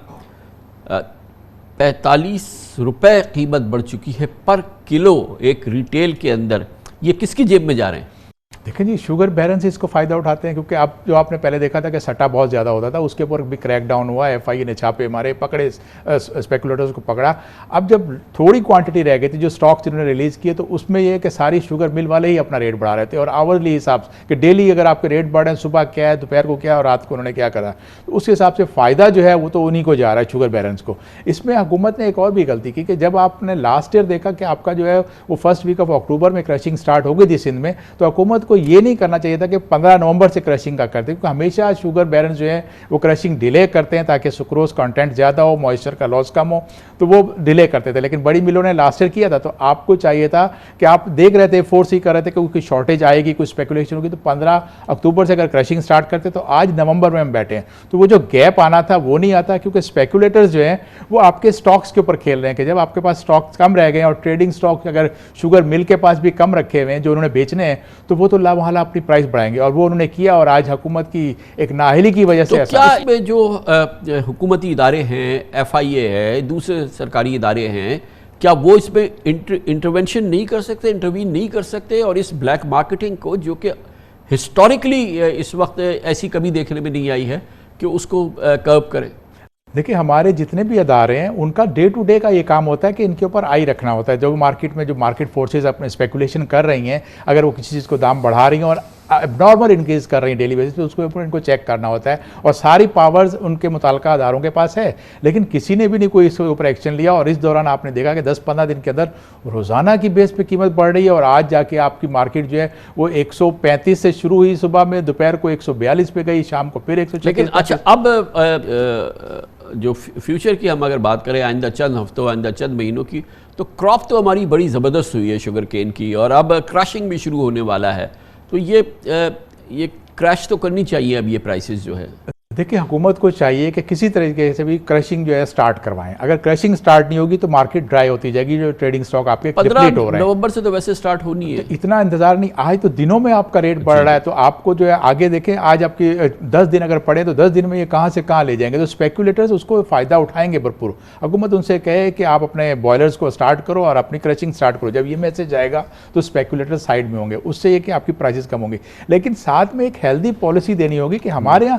$45 قیمت بڑھ چکی ہے پر کلو ایک ریٹیل کے اندر, یہ کس کی جیب میں جا رہے ہیں؟ دیکھیں جی شوگر بیرن سے اس کو فائدہ اٹھاتے ہیں کیونکہ اب جو آپ نے پہلے دیکھا تھا کہ سٹا بہت زیادہ ہوتا تھا, اس کے اوپر بھی کریک ڈاؤن ہوا, FIA نے چھاپے مارے, پکڑے اسپیکولیٹرز کو پکڑا. اب جب تھوڑی کوانٹٹی رہ گئی تھی جو سٹاکس جنہوں نے ریلیز کیے تو اس میں یہ ہے کہ ساری شوگر مل والے ہی اپنا ریٹ بڑھا رہے تھے اور آورلی حساب سے کہ ڈیلی اگر آپ کے ریٹ بڑھ رہے ہیں, صبح کیا ہے, دوپہر کو کیا ہے اور رات کو انہوں نے کیا کرا, تو اس کے حساب سے فائدہ جو ہے وہ تو انہی کو جا رہا ہے شوگر بیرنس کو. اس میں حکومت نے ایک اور بھی غلطی کی کہ جب آپ نے لاسٹ ایئر دیکھا کہ آپ کا جو ہے وہ فرسٹ ویک آف اکتوبر میں کرشنگ سٹارٹ ہو گئی تھی سندھ میں, تو حکومت کو یہ نہیں کرنا چاہیے تھا کہ 15 نومبر سے کرشنگ کا کرتے, کیونکہ ہمیشہ شوگر بیرنس جو ہے وہ کرشنگ ڈیلے کرتے ہیں تاکہ سکروز کانٹینٹ زیادہ ہو, موئسچر کا لاس کم ہو, تو وہ ڈیلے کرتے تھے. لیکن بڑی ملوں نے لاسٹ ایئر کیا تھا, تو آپ کو چاہیے تھا کہ آپ دیکھ رہے تھے, فورس ہی کر رہے تھے کہ کوئی شارٹیج آئے گی, کوئی اسپیکولیشن ہوگی, تو 15 اکتوبر سے اگر کرشنگ سٹارٹ کرتے تو آج نومبر میں ہم بیٹھے ہیں. تو وہ جو گیپ آنا تھا وہ نہیں آتا, کیونکہ اسپیکولیٹرز جو ہیں وہ آپ کے سٹاکس کے اوپر کھیل رہے ہیں کہ جب آپ کے پاس سٹاکس کم رہ گئے اور ٹریڈنگ سٹاک اگر شوگر مل کے پاس بھی کم رکھے ہوئے ہیں جو انہوں نے بیچنے ہیں, تو وہ تو لاوہلا اپنی پرائس بڑھائیں گے, اور وہ انہوں نے کیا. اور آج حکومت کی ایک نااہلی کی وجہ سے تو کیا اس میں جو حکومتی ادارے ہیں, FIA ہے, دوسرے سرکاری ادارے ہیں, کیا وہ اس میں انٹرونشن نہیں کر سکتے, انٹروین نہیں کر سکتے, اور اس بلیک مارکیٹنگ کو جو کہ ہسٹوریکلی اس وقت ایسی کبھی دیکھنے میں نہیں آئی ہے کہ اس کو کرب کریں؟ دیکھیں ہمارے جتنے بھی ادارے ہیں ان کا ڈے ٹو ڈے کا یہ کام ہوتا ہے کہ ان کے اوپر آئی رکھنا ہوتا ہے. جو مارکیٹ میں جو مارکیٹ فورسز اپنے اسپیکولیشن کر رہی ہیں, اگر وہ کسی چیز کو دام بڑھا رہی ہیں اور نارمل انکریز کر رہی ہیں ڈیلی بیسس پہ, اس کے اوپر ان کو چیک کرنا ہوتا ہے, اور ساری پاورز ان کے متعلقہ اداروں کے پاس ہے. لیکن کسی نے بھی نہیں کوئی اس کے اوپر ایکشن لیا, اور اس دوران آپ نے دیکھا کہ 10-15 دن کے اندر روزانہ کی بیس پہ قیمت بڑھ رہی ہے, اور آج جا کے آپ کی مارکیٹ جو ہے وہ 135 سے شروع ہوئی صبح میں, دوپہر کو 142 پہ گئی, شام کو پھر 136. لیکن اچھا اب جو فیوچر کی ہم اگر بات کریں آئندہ چند ہفتوں, آئندہ چند مہینوں کی, تو کراپ تو ہماری بڑی زبردست ہوئی ہے شوگر کین کی, اور اب کراشنگ بھی شروع ہونے والا ہے, تو یہ کریش تو کرنی چاہیے اب یہ پرائسز جو ہے. دیکھیں حکومت کو چاہیے کہ کسی طریقے سے بھی کرشنگ جو ہے سٹارٹ کروائیں. اگر کرشنگ سٹارٹ نہیں ہوگی تو مارکیٹ ڈرائی ہوتی جائے گی, جو ٹریڈنگ سٹاک آپ کے ڈپلیٹ ہو رہے ہیں. 15 نومبر سے تو ویسے سٹارٹ ہونی ہے, اتنا انتظار نہیں, آج تو دنوں میں آپ کا ریٹ بڑھ رہا ہے, تو آپ کو جو ہے آگے دیکھیں آج آپ کی 10 دن اگر پڑے تو 10 دن میں یہ کہاں سے کہاں لے جائیں گے, تو اسپیکولیٹرز اس کو فائدہ اٹھائیں گے بھرپور. حکومت ان سے کہے کہ آپ اپنے بوائلرز کو سٹارٹ کرو اور اپنی کرشنگ سٹارٹ کرو, جب یہ میسج جائے گا تو اسپیکولیٹرز سائڈ میں ہوں گے, اس سے یہ کہ آپ کی پرائسز کم ہوں گی. لیکن ساتھ میں ایک ہیلدی پالیسی دینی ہوگی کہ ہمارے یہاں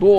2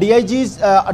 DIGs,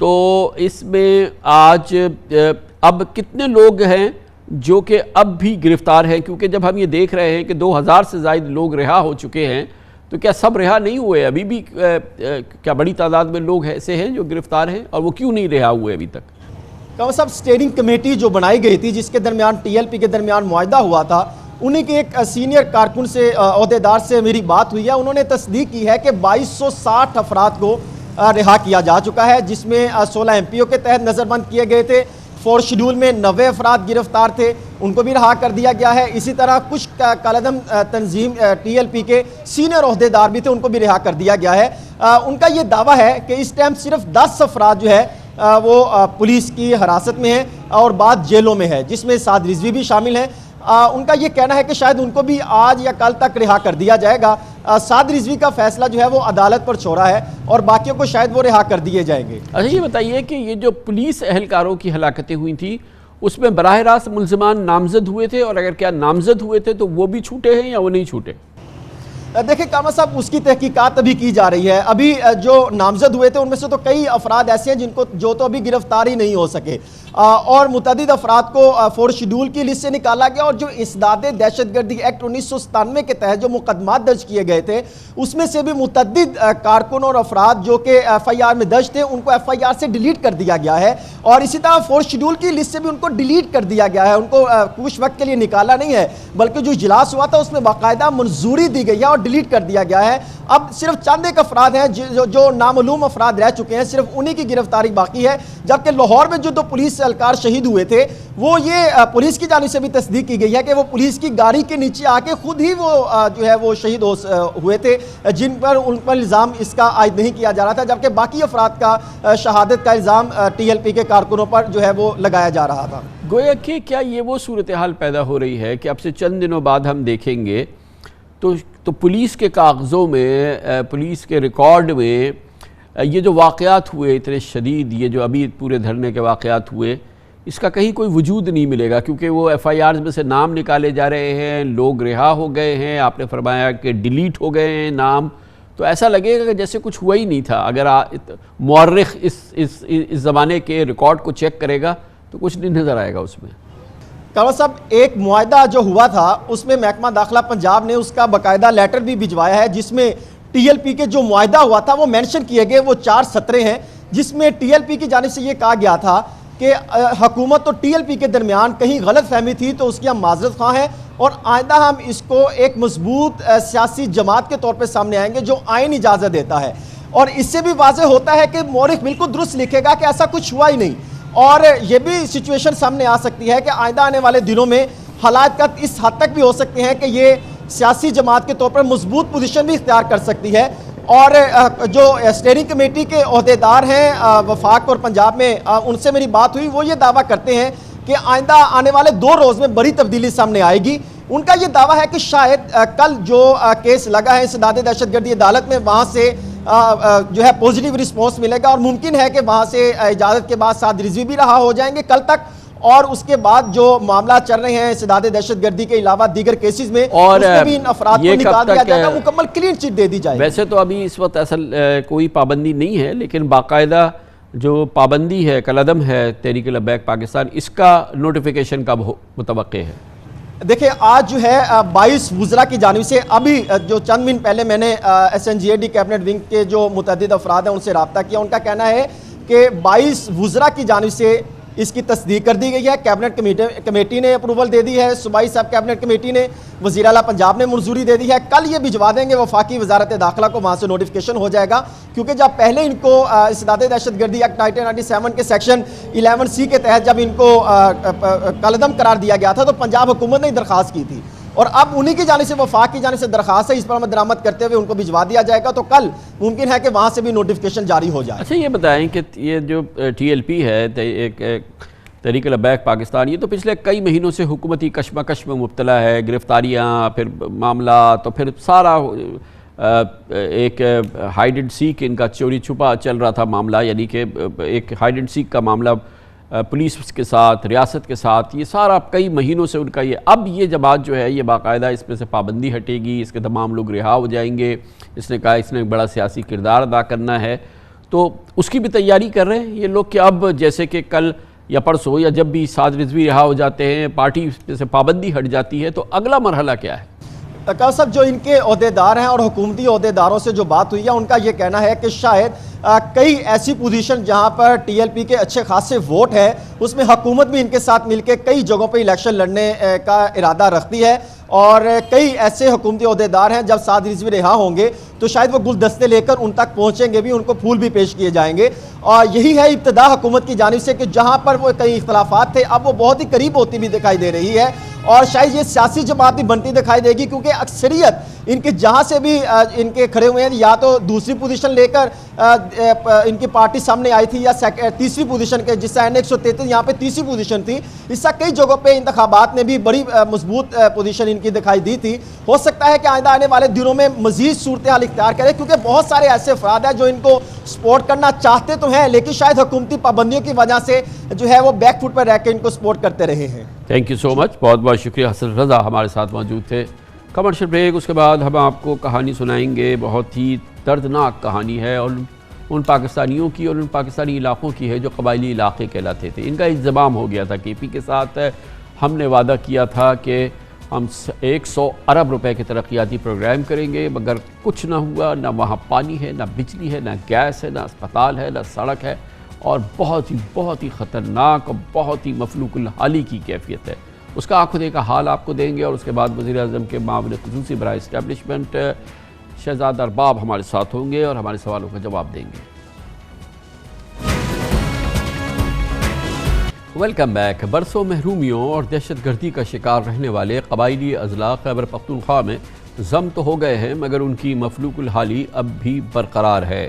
تو اس میں آج اب کتنے لوگ ہیں جو کہ اب بھی گرفتار ہیں؟ کیونکہ جب ہم یہ دیکھ رہے ہیں کہ 2000 سے زائد لوگ رہا ہو چکے ہیں، تو کیا سب رہا نہیں ہوئے؟ ابھی بھی کیا بڑی تعداد میں لوگ ایسے ہیں جو گرفتار ہیں، اور وہ کیوں نہیں رہا ہوئے ابھی تک؟ کمر صاحب، اسٹیئرنگ کمیٹی جو بنائی گئی تھی جس کے درمیان ٹی ایل پی کے درمیان معاہدہ ہوا تھا، انہیں کے ایک سینئر کارکن سے، عہدیدار سے میری بات ہوئی ہے. انہوں نے تصدیق کی ہے کہ 2260 افراد کو رہا کیا جا چکا ہے، جس میں 16 ایم پی او کے تحت نظر بند کیے گئے تھے. 4 شیڈول میں 90 افراد گرفتار تھے، ان کو بھی رہا کر دیا گیا ہے. اسی طرح کچھ کالعدم تنظیم ٹی ایل پی کے سینئر عہدیدار بھی تھے، ان کو بھی رہا کر دیا گیا ہے. ان کا یہ دعویٰ ہے کہ اس ٹائم صرف 10 افراد جو ہے وہ پولیس کی حراست میں ہیں اور بعض جیلوں میں ہے، جس میں سعد رضوی بھی شامل ہیں. ان کا یہ کہنا ہے کہ شاید ان کو بھی آج یا کل تک رہا کر دیا جائے گا. سعد رضوی کا فیصلہ جو ہے وہ عدالت پر چھوڑا ہے اور باقیوں کو شاید وہ رہا کر دیے جائیں گے. اچھا یہ بتائیے کہ یہ جو پولیس اہلکاروں کی ہلاکتیں ہوئی تھیں، اس میں براہ راست ملزمان نامزد ہوئے تھے، اور اگر کیا نامزد ہوئے تھے تو وہ بھی چھوٹے ہیں یا وہ نہیں چھوٹے؟ دیکھیں کامران صاحب، اس کی تحقیقات ابھی کی جا رہی ہے. ابھی جو نامزد ہوئے تھے ان میں سے تو کئی افراد ایسے ہیں جو تو ابھی گرفتار ہی نہیں ہو سکے، اور متعدد افراد کو 4 شیڈول کی لسٹ سے نکالا گیا. اور جو اسداد دہشت گردی ایکٹ 1997 کے تحت جو مقدمات درج کیے گئے تھے، اس میں سے بھی متعدد کارکن اور افراد جو کہ ایف آئی آر میں درج تھے، ان کو ایف آئی آر سے ڈیلیٹ کر دیا گیا ہے. اور اسی طرح 4 شیڈول کی لسٹ سے بھی ان کو ڈیلیٹ کر دیا گیا ہے. ان کو کچھ وقت کے لیے نکالا نہیں ہے، بلکہ جو اجلاس ہوا تھا اس میں باقاعدہ منظوری دی گئی ہے اور ڈیلیٹ کر دیا گیا ہے. اب صرف چند ایک افراد ہیں جو نامعلوم افراد رہ چکے ہیں، صرف انہی کی گرفتاری باقی ہے. جبکہ لاہور میں جو 2 پولیس اہلکار شہید ہوئے تھے، وہ یہ پولیس کی جانب سے بھی تصدیق کی گئی ہے کہ وہ پولیس کی گاڑی کے نیچے آ کے خود ہی وہ جو ہے وہ شہید ہوئے تھے، جن پر ان پر الزام اس کا عائد نہیں کیا جا رہا تھا. جبکہ باقی افراد کا شہادت کا الزام ٹی ایل پی کے کارکنوں پر جو ہے وہ لگایا جا رہا تھا. گویا کہ کیا یہ وہ صورتحال پیدا ہو رہی ہے کہ اب سے چند دنوں بعد ہم دیکھیں گے تو پولیس کے کاغذوں میں، پولیس کے ریکارڈ میں یہ جو واقعات ہوئے اتنے شدید، یہ جو ابھی پورے دھرنے کے واقعات ہوئے، اس کا کہیں کوئی وجود نہیں ملے گا، کیونکہ وہ ایف آئی آرز میں سے نام نکالے جا رہے ہیں، لوگ رہا ہو گئے ہیں، آپ نے فرمایا کہ ڈیلیٹ ہو گئے ہیں نام. تو ایسا لگے گا کہ جیسے کچھ ہوا ہی نہیں تھا. اگر مورخ اس زمانے کے ریکارڈ کو چیک کرے گا تو کچھ نہیں نظر آئے گا اس میں. کامران صاحب، ایک معاہدہ جو ہوا تھا اس میں محکمہ داخلہ پنجاب نے اس کا باقاعدہ لیٹر بھی بھجوایا ہے، جس میں ٹی ایل پی کے جو معاہدہ ہوا تھا وہ مینشن کیے گئے. وہ 4 سطریں ہیں جس میں ٹی ایل پی کی جانب سے یہ کہا گیا تھا کہ حکومت اور ٹی ایل پی کے درمیان کہیں غلط فہمی تھی تو اس کی ہم معذرت خواہ ہیں، اور آئندہ ہم اس کو ایک مضبوط سیاسی جماعت کے طور پہ سامنے آئیں گے جو آئین اجازت دیتا ہے. اور اس سے بھی واضح ہوتا ہے کہ مورخ بالکل درست لکھے گا کہ ایسا کچھ ہوا ہی نہیں. اور یہ بھی سچویشن سامنے آ سکتی ہے کہ آئندہ آنے والے دنوں میں حالات اس حد تک بھی ہو سکتے ہیں کہ یہ سیاسی جماعت کے طور پر مضبوط پوزیشن بھی اختیار کر سکتی ہے. اور جو اسٹیئرنگ کمیٹی کے عہدیدار ہیں وفاق اور پنجاب میں، ان سے میری بات ہوئی، وہ یہ دعویٰ کرتے ہیں کہ آئندہ آنے والے 2 روز میں بڑی تبدیلی سامنے آئے گی. ان کا یہ دعویٰ ہے کہ شاید کل جو کیس لگا ہے انسداد دہشت گردی عدالت میں، وہاں سے جو ہے پوزیٹیو رسپانس ملے گا، اور ممکن ہے کہ وہاں سے اجازت کے بعد سعد رضوی بھی رہا ہو جائیں گے کل تک. اور اس کے بعد جو معاملات چل رہے ہیں انسداد دہشت گردی کے علاوہ دیگر کیسز میں، اس میں بھی ان افراد کو نکال دیا جائے گا، مکمل کلین چٹ دے دی جائے گی. ویسے تو ابھی اس وقت اصل کوئی پابندی نہیں ہے، لیکن باقاعدہ جو پابندی ہے، کالعدم ہے تحریک لبیک پاکستان، اس کا نوٹیفیکیشن کب متوقع ہے؟ دیکھیں آج جو ہے 22 وزراء کی جانب سے، ابھی جو چند منٹ پہلے میں نے ایس این جی اے ڈی کیبنٹ ونگ کے جو متعدد افراد ہیں ان سے رابطہ کیا. ان کا کہنا ہے کہ 22 وزراء کی جانب سے اس کی تصدیق کر دی گئی ہے. کیبنٹ کمیٹی نے اپروول دے دی ہے، صوبائی سب کیبنٹ کمیٹی نے، وزیر اعلیٰ پنجاب نے منظوری دے دی ہے. کل یہ بھجوا دیں گے وفاقی وزارت داخلہ کو، وہاں سے نوٹیفیکیشن ہو جائے گا. کیونکہ جب پہلے ان کو انسداد دہشت گردی ایکٹ 1997 کے سیکشن 11C کے تحت جب ان کو کالعدم قرار دیا گیا تھا تو پنجاب حکومت نے درخواست کی تھی، اور اب انہی کی جانب سے، وفاق کی جانب سے درخواست ہے، اس پر عمل درآمد کرتے ہوئے ان کو بھجوا دیا جائے گا. تو کل ممکن ہے کہ وہاں سے بھی نوٹیفیکیشن جاری ہو جائے. اچھا یہ بتائیں کہ یہ جو ٹی ایل پی ہے، ایک تحریک لبیک پاکستان، یہ تو پچھلے کئی مہینوں سے حکومتی کشمکش میں مبتلا ہے، گرفتاریاں، پھر معاملات، تو پھر سارا ایک ہائیڈ اینڈ سیک ان کا چوری چھپا چل رہا تھا معاملہ، یعنی کہ ایک ہائیڈ اینڈ سیک کا معاملہ پولیس کے ساتھ، ریاست کے ساتھ، یہ سارا کئی مہینوں سے ان کا یہ. اب یہ جماعت جو ہے یہ باقاعدہ اس میں سے پابندی ہٹے گی، اس کے تمام لوگ رہا ہو جائیں گے. اس نے کہا اس نے ایک بڑا سیاسی کردار ادا کرنا ہے. تو اس کی بھی تیاری کر رہے ہیں یہ لوگ کہ اب جیسے کہ کل یا پرسوں یا جب بھی سعد رضوی رہا ہو جاتے ہیں، پارٹی سے پابندی ہٹ جاتی ہے، تو اگلا مرحلہ کیا ہے؟ کل صاحب جو ان کے عہدیدار ہیں اور حکومتی عہدیداروں سے جو بات ہوئی ہے ان کا یہ کہنا ہے کہ شاید کئی ایسی پوزیشن جہاں پر ٹی ایل پی کے اچھے خاصے ووٹ ہیں اس میں حکومت بھی ان کے ساتھ مل کے کئی جگہوں پہ الیکشن لڑنے کا ارادہ رکھتی ہے، اور کئی ایسے حکومتی عہدیدار ہیں جب سعد رضوی رہا ہوں گے تو شاید وہ گلدستے لے کر ان تک پہنچیں گے بھی، ان کو پھول بھی پیش کیے جائیں گے، اور یہی ہے ابتدا حکومت کی جانب سے کہ جہاں پر وہ کئی اختلافات تھے اب وہ بہت ہی قریب ہوتی بھی دکھائی دے رہی ہے، اور شاید یہ سیاسی جماعت بھی بنتی دکھائی دے گی کیونکہ اکثریت ان کے جہاں سے بھی ان کے کھڑے ہوئے ہیں یا تو دوسری پوزیشن لے کر ان کی پارٹی سامنے آئی تھی یا تیسری پوزیشن کے جس سے N133 یہاں پہ تیسری پوزیشن تھی، اس سے کئی جگہوں پہ انتخابات میں بھی بڑی مضبوط پوزیشن ان کی دکھائی دی تھی۔ ہو سکتا ہے کہ آئندہ آنے والے دنوں میں مزید صورتحال اختیار کرے کیونکہ بہت سارے ایسے افراد ہیں جو ان کو سپورٹ کرنا چاہتے تو ہیں لیکن شاید حکومتی پابندیوں کی وجہ سے جو ہے وہ بیک فٹ پر رہ کے ان کو سپورٹ کرتے رہے ہیں۔ تھینک یو سو مچ، بہت بہت شکریہ۔ حسن رضا ہمارے ساتھ موجود تھے۔ کمرشل بریک، اس کے بعد ہم آپ کو کہانی سنائیں گے، بہت ہی دردناک کہانی ہے اور ان پاکستانیوں کی اور ان پاکستانی علاقوں کی ہے جو قبائلی علاقے کہلاتے تھے۔ ان کا انضمام ہو گیا تھا کے پی کے ساتھ، ہم نے وعدہ کیا تھا کہ ہم 100 ارب روپے کے ترقیاتی پروگرام کریں گے، مگر کچھ نہ ہوا، نہ وہاں پانی ہے، نہ بجلی ہے، نہ گیس ہے، نہ اسپتال ہے، نہ سڑک ہے، اور بہت ہی خطرناک اور بہت ہی مفلوق الحالی کی کیفیت ہے۔ اس کا آنکھوں دیکھا حال آپ کو دیں گے، اور اس کے بعد وزیر اعظم کے معاون خصوصی برائے اسٹیبلشمنٹ شہزاد ارباب ہمارے ساتھ ہوں گے اور ہمارے سوالوں کا جواب دیں گے۔ Welcome back. برسوں محرومیوں اور دہشت گردی کا شکار رہنے والے قبائلی اضلاع خیبر پختونخوا میں ضم تو ہو گئے ہیں مگر ان کی مفلوق الحالی اب بھی برقرار ہے۔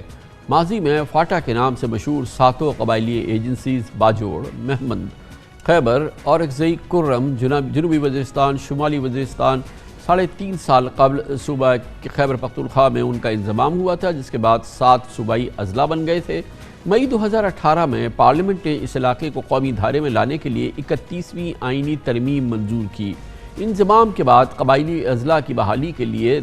ماضی میں فاٹا کے نام سے مشہور ساتوں قبائلی ایجنسیز باجوڑ، محمد، خیبر، اورکزئی، کرم، جنوبی وزیرستان، شمالی وزیرستان 3.5 سال قبل صوبہ خیبر پختونخوا میں ان کا انضمام ہوا تھا، جس کے بعد 7 صوبائی اضلاع بن گئے تھے۔ مئی 2018 میں پارلیمنٹ نے اس علاقے کو قومی دھارے میں لانے کے لیے 31ویں آئینی ترمیم منظور کی۔ انضمام کے بعد قبائلی اضلاع کی بحالی کے لیے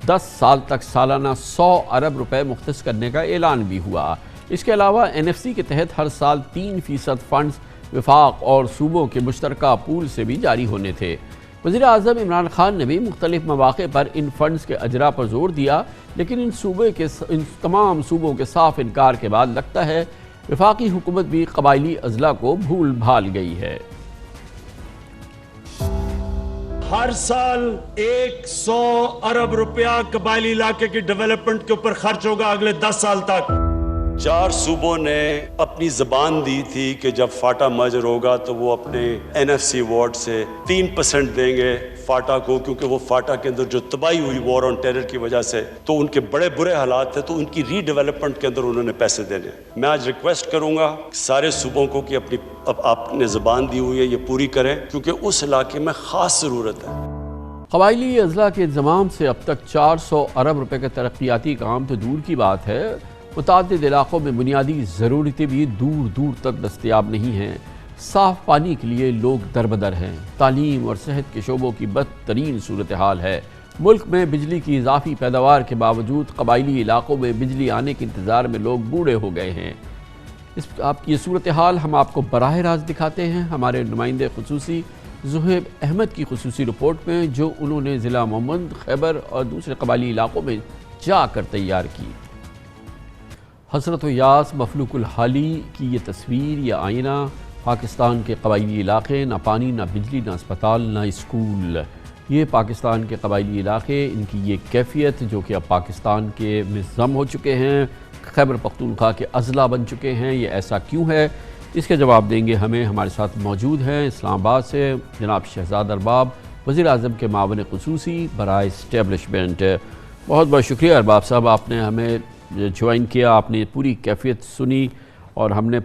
10 سال تک سالانہ 100 ارب روپے مختص کرنے کا اعلان بھی ہوا۔ اس کے علاوہ NFC کے تحت ہر سال 3% فنڈز وفاق اور صوبوں کے مشترکہ پول سے بھی جاری ہونے تھے۔ وزیر اعظم عمران خان نے بھی مختلف مواقع پر ان فنڈز کے اجرا پر زور دیا، لیکن ان تمام صوبوں کے صاف انکار کے بعد لگتا ہے وفاقی حکومت بھی قبائلی اضلاع کو بھول بھال گئی ہے۔ ہر سال 100 ارب روپیہ قبائلی علاقے کی ڈیولپمنٹ کے اوپر خرچ ہوگا اگلے 10 سال تک۔ 4 صوبوں نے اپنی زبان دی تھی کہ جب فاٹا مرجر ہوگا تو وہ اپنے NFC وارڈ سے 3% دیں گے فاٹا کو، کیونکہ وہ فاٹا کے اندر جو تباہی ہوئی وار آن ٹیرر کی وجہ سے تو ان کے بڑے برے حالات تھے، تو ان کی ری ڈیولپمنٹ کے اندر انہوں نے پیسے دینے۔ میں آج ریکویسٹ کروں گا سارے صوبوں کو کہ اب آپ نے زبان دی ہوئی ہے یہ پوری کریں، کیونکہ اس علاقے میں خاص ضرورت ہے۔ قبائلی اضلاع کے انضمام سے اب تک 400 ارب روپے کا ترقیاتی کام تو دور کی بات ہے، متعدد علاقوں میں بنیادی ضرورتیں بھی دور دور تک دستیاب نہیں ہیں۔ صاف پانی کے لیے لوگ دربدر ہیں، تعلیم اور صحت کے شعبوں کی بدترین صورتحال ہے۔ ملک میں بجلی کی اضافی پیداوار کے باوجود قبائلی علاقوں میں بجلی آنے کے انتظار میں لوگ بوڑھے ہو گئے ہیں۔ یہ صورتحال ہم آپ کو براہ راست دکھاتے ہیں ہمارے نمائندے خصوصی زہیب احمد کی خصوصی رپورٹ میں، جو انہوں نے ضلع مومند، خیبر اور دوسرے قبائلی علاقوں میں جا کر تیار کی۔ حسرت و یاس، مفلوق الحالی کی یہ تصویر، یہ آئینہ پاکستان کے قبائلی علاقے، نہ پانی، نہ بجلی، نہ اسپتال، نہ اسکول۔ یہ پاکستان کے قبائلی علاقے، ان کی یہ کیفیت جو کہ اب پاکستان کے ضم ہو چکے ہیں، خیبر پختونخوا کے اضلاع بن چکے ہیں، یہ ایسا کیوں ہے؟ اس کے جواب دیں گے ہمیں۔ ہمارے ساتھ موجود ہیں اسلام آباد سے جناب شہزاد ارباب، وزیر اعظم کے معاون خصوصی برائے اسٹیبلشمنٹ۔ بہت بہت شکریہ ارباب صاحب، آپ نے ہمیں جوائن کیا، آپ نے پوری کیفیت سنی اور ہم نے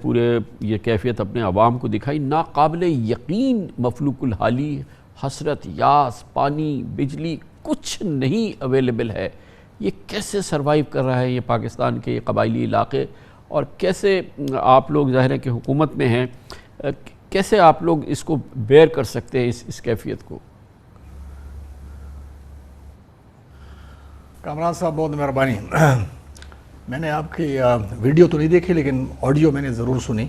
یہ کیفیت اپنے عوام کو دکھائی۔ ناقابل یقین مفلوق الحالی، حسرت، یاس، پانی، بجلی کچھ نہیں اویلیبل ہے۔ یہ کیسے سروائیو کر رہا ہے یہ پاکستان کے قبائلی علاقے، اور کیسے آپ لوگ ظاہر ہے کہ حکومت میں ہیں، کیسے آپ لوگ اس کو بیئر کر سکتے ہیں اس کیفیت کو؟ کامران صاحب بہت مہربانی۔ میں نے آپ کی ویڈیو تو نہیں دیکھی لیکن آڈیو میں نے ضرور سنی،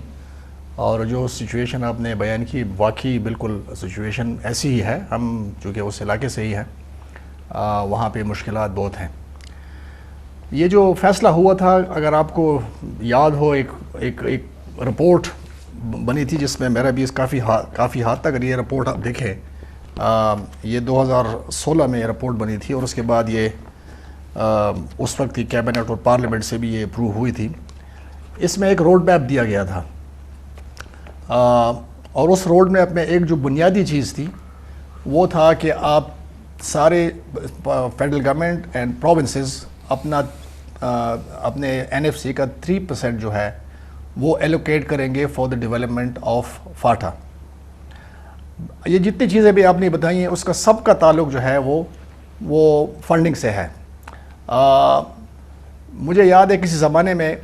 اور جو سچویشن آپ نے بیان کی واقعی بالکل سچویشن ایسی ہی ہے. ہم چونکہ اس علاقے سے ہی ہیں، وہاں پہ مشکلات بہت ہیں. یہ جو فیصلہ ہوا تھا، اگر آپ کو یاد ہو، ایک رپورٹ بنی تھی جس میں میرا بھی کافی حد تک، یہ رپورٹ آپ دیکھیں، یہ 2016 میں یہ رپورٹ بنی تھی، اور اس کے بعد یہ اس وقت کی کیبنٹ اور پارلیمنٹ سے بھی یہ اپروو ہوئی تھی. اس میں ایک روڈ میپ دیا گیا تھا، اور اس روڈ میپ میں ایک جو بنیادی چیز تھی وہ تھا کہ آپ سارے فیڈرل گورنمنٹ اینڈ پروونسز اپنے NFC کا 3% جو ہے وہ ایلوکیٹ کریں گے for the development of FATA. یہ جتنی چیزیں بھی آپ نے بتائی ہیں اس کا سب کا تعلق جو ہے وہ فنڈنگ سے ہے. مجھے یاد ہے کسی زمانے میں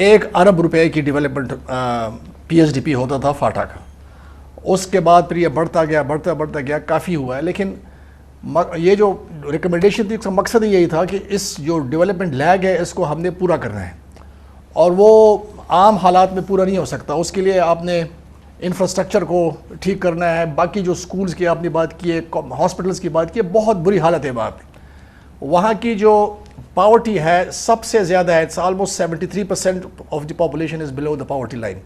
1 ارب روپے کی ڈیولپمنٹ PSDP ہوتا تھا فاٹا کا. اس کے بعد پھر یہ بڑھتا گیا کافی ہوا ہے. لیکن یہ جو ریکمنڈیشن تھی اس کا مقصد یہی تھا کہ اس جو ڈیولپمنٹ لیگ ہے اس کو ہم نے پورا کرنا ہے، اور وہ عام حالات میں پورا نہیں ہو سکتا. اس کے لیے آپ نے انفراسٹرکچر کو ٹھیک کرنا ہے. باقی جو سکولز کی آپ نے بات کی ہے، ہاسپٹلز کی بات کی ہے، بہت بری حالت ہے وہاں کی. جو پاورٹی ہے سب سے زیادہ ہے، it's almost 73% of the population is below the poverty line.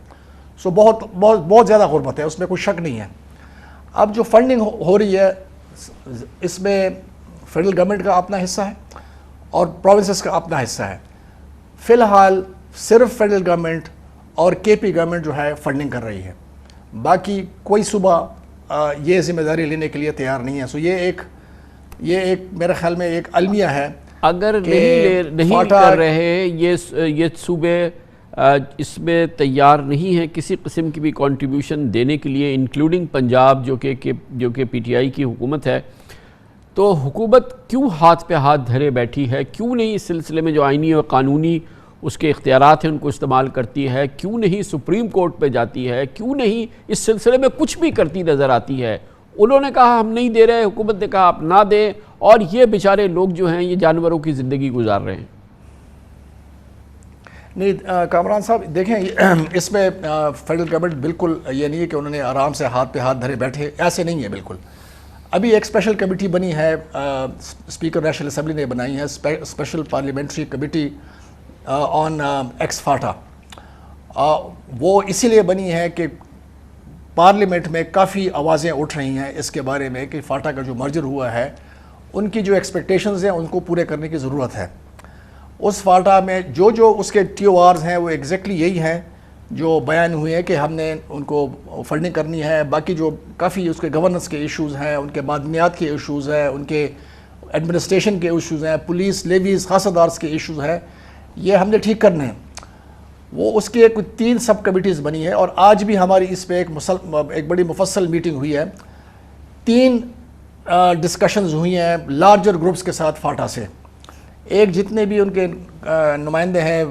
So بہت زیادہ غربت ہے، اس میں کوئی شک نہیں ہے. اب جو فنڈنگ ہو رہی ہے اس میں فیڈرل گورنمنٹ کا اپنا حصہ ہے اور پروونسز کا اپنا حصہ ہے. فی الحال صرف فیڈرل گورنمنٹ اور KP گورنمنٹ جو ہے فنڈنگ کر رہی ہے، باقی کوئی صوبہ یہ ذمہ داری لینے کے لیے تیار نہیں ہے. سو یہ ایک میرے خیال میں ایک المیہ ہے. اگر نہیں کر رہے یہ صوبے اس میں تیار نہیں ہیں کسی قسم کی بھی کنٹریبیوشن دینے کے لیے، انکلوڈنگ پنجاب جو کہ PTI کی حکومت ہے، تو حکومت کیوں ہاتھ پہ ہاتھ دھرے بیٹھی ہے؟ کیوں نہیں اس سلسلے میں جو آئینی اور قانونی اس کے اختیارات ہیں ان کو استعمال کرتی ہے؟ کیوں نہیں سپریم کورٹ پہ جاتی ہے؟ کیوں نہیں اس سلسلے میں کچھ بھی کرتی نظر آتی ہے؟ انہوں نے کہا ہم نہیں دے رہے، حکومت نے کہا آپ نہ دیں، اور یہ بیچارے لوگ جو ہیں یہ جانوروں کی زندگی گزار رہے ہیں. نہیں کامران صاحب دیکھیں، اس میں فیڈرل گورنمنٹ بالکل یہ نہیں ہے کہ انہوں نے آرام سے ہاتھ پہ ہاتھ دھرے بیٹھے، ایسے نہیں ہے بالکل. ابھی ایک اسپیشل کمیٹی بنی ہے، اسپیکر نیشنل اسمبلی نے بنائی ہے، special parliamentary committee on x FATA. وہ اسی لیے بنی ہے کہ پارلیمنٹ میں کافی آوازیں اٹھ رہی ہیں اس کے بارے میں کہ فاٹا کا جو مرجر ہوا ہے ان کی جو ایکسپیکٹیشنز ہیں ان کو پورے کرنے کی ضرورت ہے. اس فاٹا میں جو اس کے TORs ہیں وہ ایگزیکٹلی یہی ہیں جو بیان ہوئے ہیں کہ ہم نے ان کو فنڈنگ کرنی ہے. باقی جو کافی اس کے گورننس کے ایشوز ہیں، ان کے معدنیات کے ایشوز ہیں، ان کے ایڈمنسٹریشن کے ایشوز ہیں، پولیس لیویز خاصہ دارز کے ایشوز ہیں، یہ ہم نے ٹھیک کرنے ہیں. وہ اس کی 3 سب کمیٹیز بنی ہے، اور آج بھی ہماری اس پہ ایک بڑی مفصل میٹنگ ہوئی ہے. 3 ڈسکشنز ہوئی ہیں لارجر گروپس کے ساتھ فاٹا سے. ایک جتنے بھی ان کے نمائندے ہیں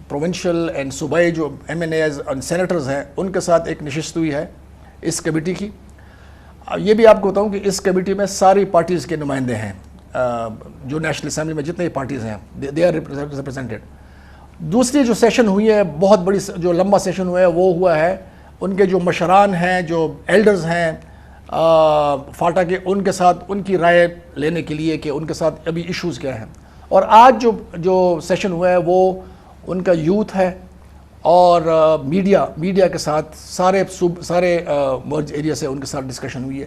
پروونشل اینڈ صوبائی جو MNAs اور سینیٹرز ہیں ان کے ساتھ ایک نشست ہوئی ہے اس کمیٹی کی. یہ بھی آپ کو بتاؤں کہ اس کمیٹی میں ساری پارٹیز کے نمائندے ہیں، جو نیشنل اسمبلی میں جتنے پارٹیز ہیں دے آر ریپرزینٹیڈ. دوسری جو سیشن ہوئی ہے، بہت بڑی جو لمبا سیشن ہوا ہے، وہ ہوا ہے ان کے جو مشران ہیں، جو ایلڈرز ہیں فاٹا کے، ان کے ساتھ ان کی رائے لینے کے لیے کہ ان کے ساتھ ابھی ایشوز کیا ہیں. اور آج جو سیشن ہوا ہے وہ ان کا یوتھ ہے اور میڈیا کے ساتھ سارے مرج ایریا سے ان کے ساتھ ڈسکشن ہوئی ہے.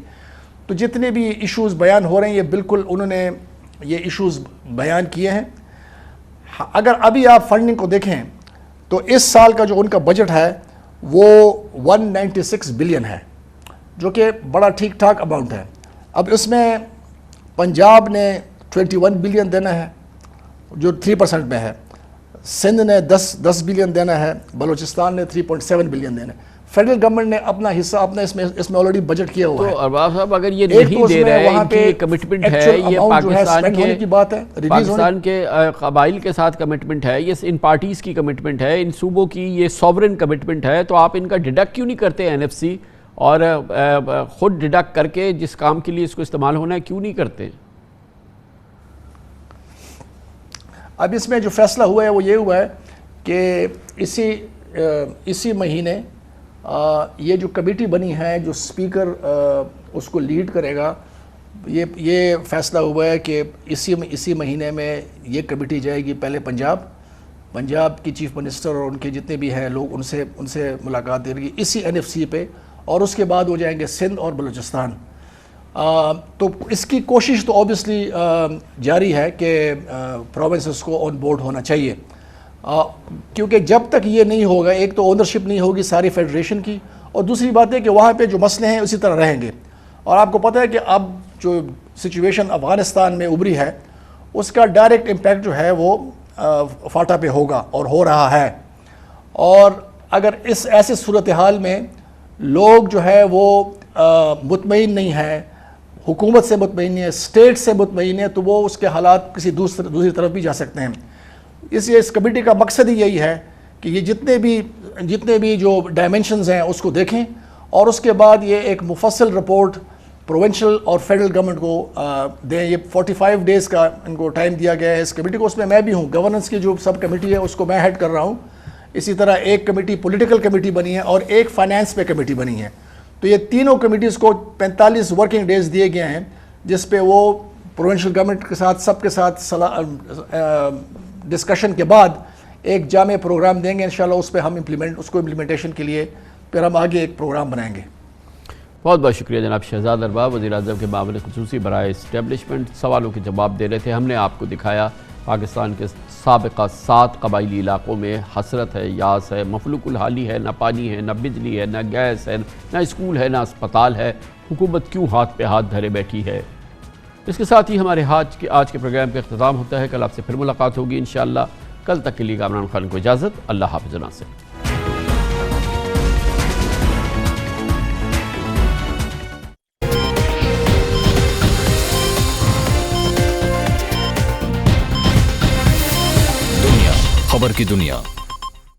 تو جتنے بھی ایشوز بیان ہو رہے ہیں یہ بالکل انہوں نے یہ ایشوز بیان کیے ہیں. اگر ابھی آپ فنڈنگ کو دیکھیں تو اس سال کا جو ان کا بجٹ ہے وہ 196 بلین ہے، جو کہ بڑا ٹھیک ٹھاک اماؤنٹ ہے. اب اس میں پنجاب نے 21 بلین دینا ہے جو 3% میں ہے، سندھ نے 10 بلین دینا ہے، بلوچستان نے 3.7 بلین دینا ہے. فیڈرل گورنمنٹ نے اپنا حصہ اپنا اس میں آلریڈی بجٹ کیا ہوا ہے. تو ارباب صاحب اگر یہ نہیں دے رہے ہیں، ان کی کمٹمنٹ ہے، یہ پاکستان کے قبائل کے ساتھ کمٹمنٹ ہے، یہ ان پارٹیز کی کمٹمنٹ ہے، ان صوبوں کی یہ سوورن کمٹمنٹ ہے، تو آپ ان کا ڈیڈکٹ کیوں نہیں کرتے NFC اور خود ڈیڈکٹ کر کے جس کام کے لیے اس کو استعمال ہونا ہے کیوں نہیں کرتے؟ اب اس میں جو فیصلہ ہوا ہے وہ یہ ہوا ہے کہ اسی مہینے یہ جو کمیٹی بنی ہے جو اسپیکر اس کو لیڈ کرے گا، یہ فیصلہ ہوا ہے کہ اسی مہینے میں یہ کمیٹی جائے گی پہلے پنجاب کی چیف منسٹر اور ان کے جتنے بھی ہیں لوگ ان سے ملاقات دے گی اسی NFC پہ، اور اس کے بعد وہ جائیں گے سندھ اور بلوچستان۔ تو اس کی کوشش تو اوبیسلی جاری ہے کہ پروونسز کو آن بورڈ ہونا چاہیے، کیونکہ جب تک یہ نہیں ہوگا، ایک تو اونرشپ نہیں ہوگی ساری فیڈریشن کی، اور دوسری بات ہے کہ وہاں پہ جو مسئلے ہیں اسی طرح رہیں گے۔ اور آپ کو پتہ ہے کہ اب جو سچویشن افغانستان میں ابھری ہے اس کا ڈائریکٹ امپیکٹ جو ہے وہ فاٹا پہ ہوگا اور ہو رہا ہے، اور اگر اس ایسے صورتحال میں لوگ جو ہے وہ مطمئن نہیں ہیں، حکومت سے مطمئن نہیں ہے، اسٹیٹ سے مطمئن ہے، تو وہ اس کے حالات کسی دوسری طرف بھی جا سکتے ہیں۔ اس لیے اس کمیٹی کا مقصد ہی یہی ہے کہ یہ جتنے بھی جو ڈائمنشنز ہیں اس کو دیکھیں، اور اس کے بعد یہ ایک مفصل رپورٹ پروونشل اور فیڈرل گورنمنٹ کو دیں۔ یہ 45 ڈیز کا ان کو ٹائم دیا گیا ہے اس کمیٹی کو، اس میں بھی ہوں، گورننس کی جو سب کمیٹی ہے اس کو میں ہیڈ کر رہا ہوں۔ اسی طرح ایک کمیٹی پولیٹیکل کمیٹی بنی ہے اور ایک فائنانس پہ کمیٹی بنی ہے، تو یہ تینوں کمیٹیز کو 45 ورکنگ ڈیز دیے گئے ہیں، جس پہ وہ پروونشل گورنمنٹ کے ساتھ سب کے ساتھ ڈسکشن کے بعد ایک جامع پروگرام دیں گے انشاءاللہ۔ اس پہ ہم اس کو امپلیمنٹیشن کے لیے پھر ہم آگے ایک پروگرام بنائیں گے۔ بہت بہت شکریہ جناب شہزاد ارباب، وزیر اعظم کے معاون خصوصی برائے اسٹیبلشمنٹ۔ سوالوں کے جواب دے رہے تھے، ہم نے آپ کو دکھایا پاکستان کے سابقہ 7 قبائلی علاقوں میں حسرت ہے، یاس ہے، مفلوق الحالی ہے، نہ پانی ہے، نہ بجلی ہے، نہ گیس ہے، نہ اسکول ہے، نہ اسپتال ہے، حکومت کیوں ہاتھ پہ ہاتھ دھرے بیٹھی ہے۔ اس کے ساتھ ہی ہمارے آج کے پروگرام کا اختتام ہوتا ہے۔ کل آپ سے پھر ملاقات ہوگی انشاءاللہ۔ کل تک کے لیے کامران خان کو اجازت، اللہ حافظ ناصر۔ خبر کی دنیا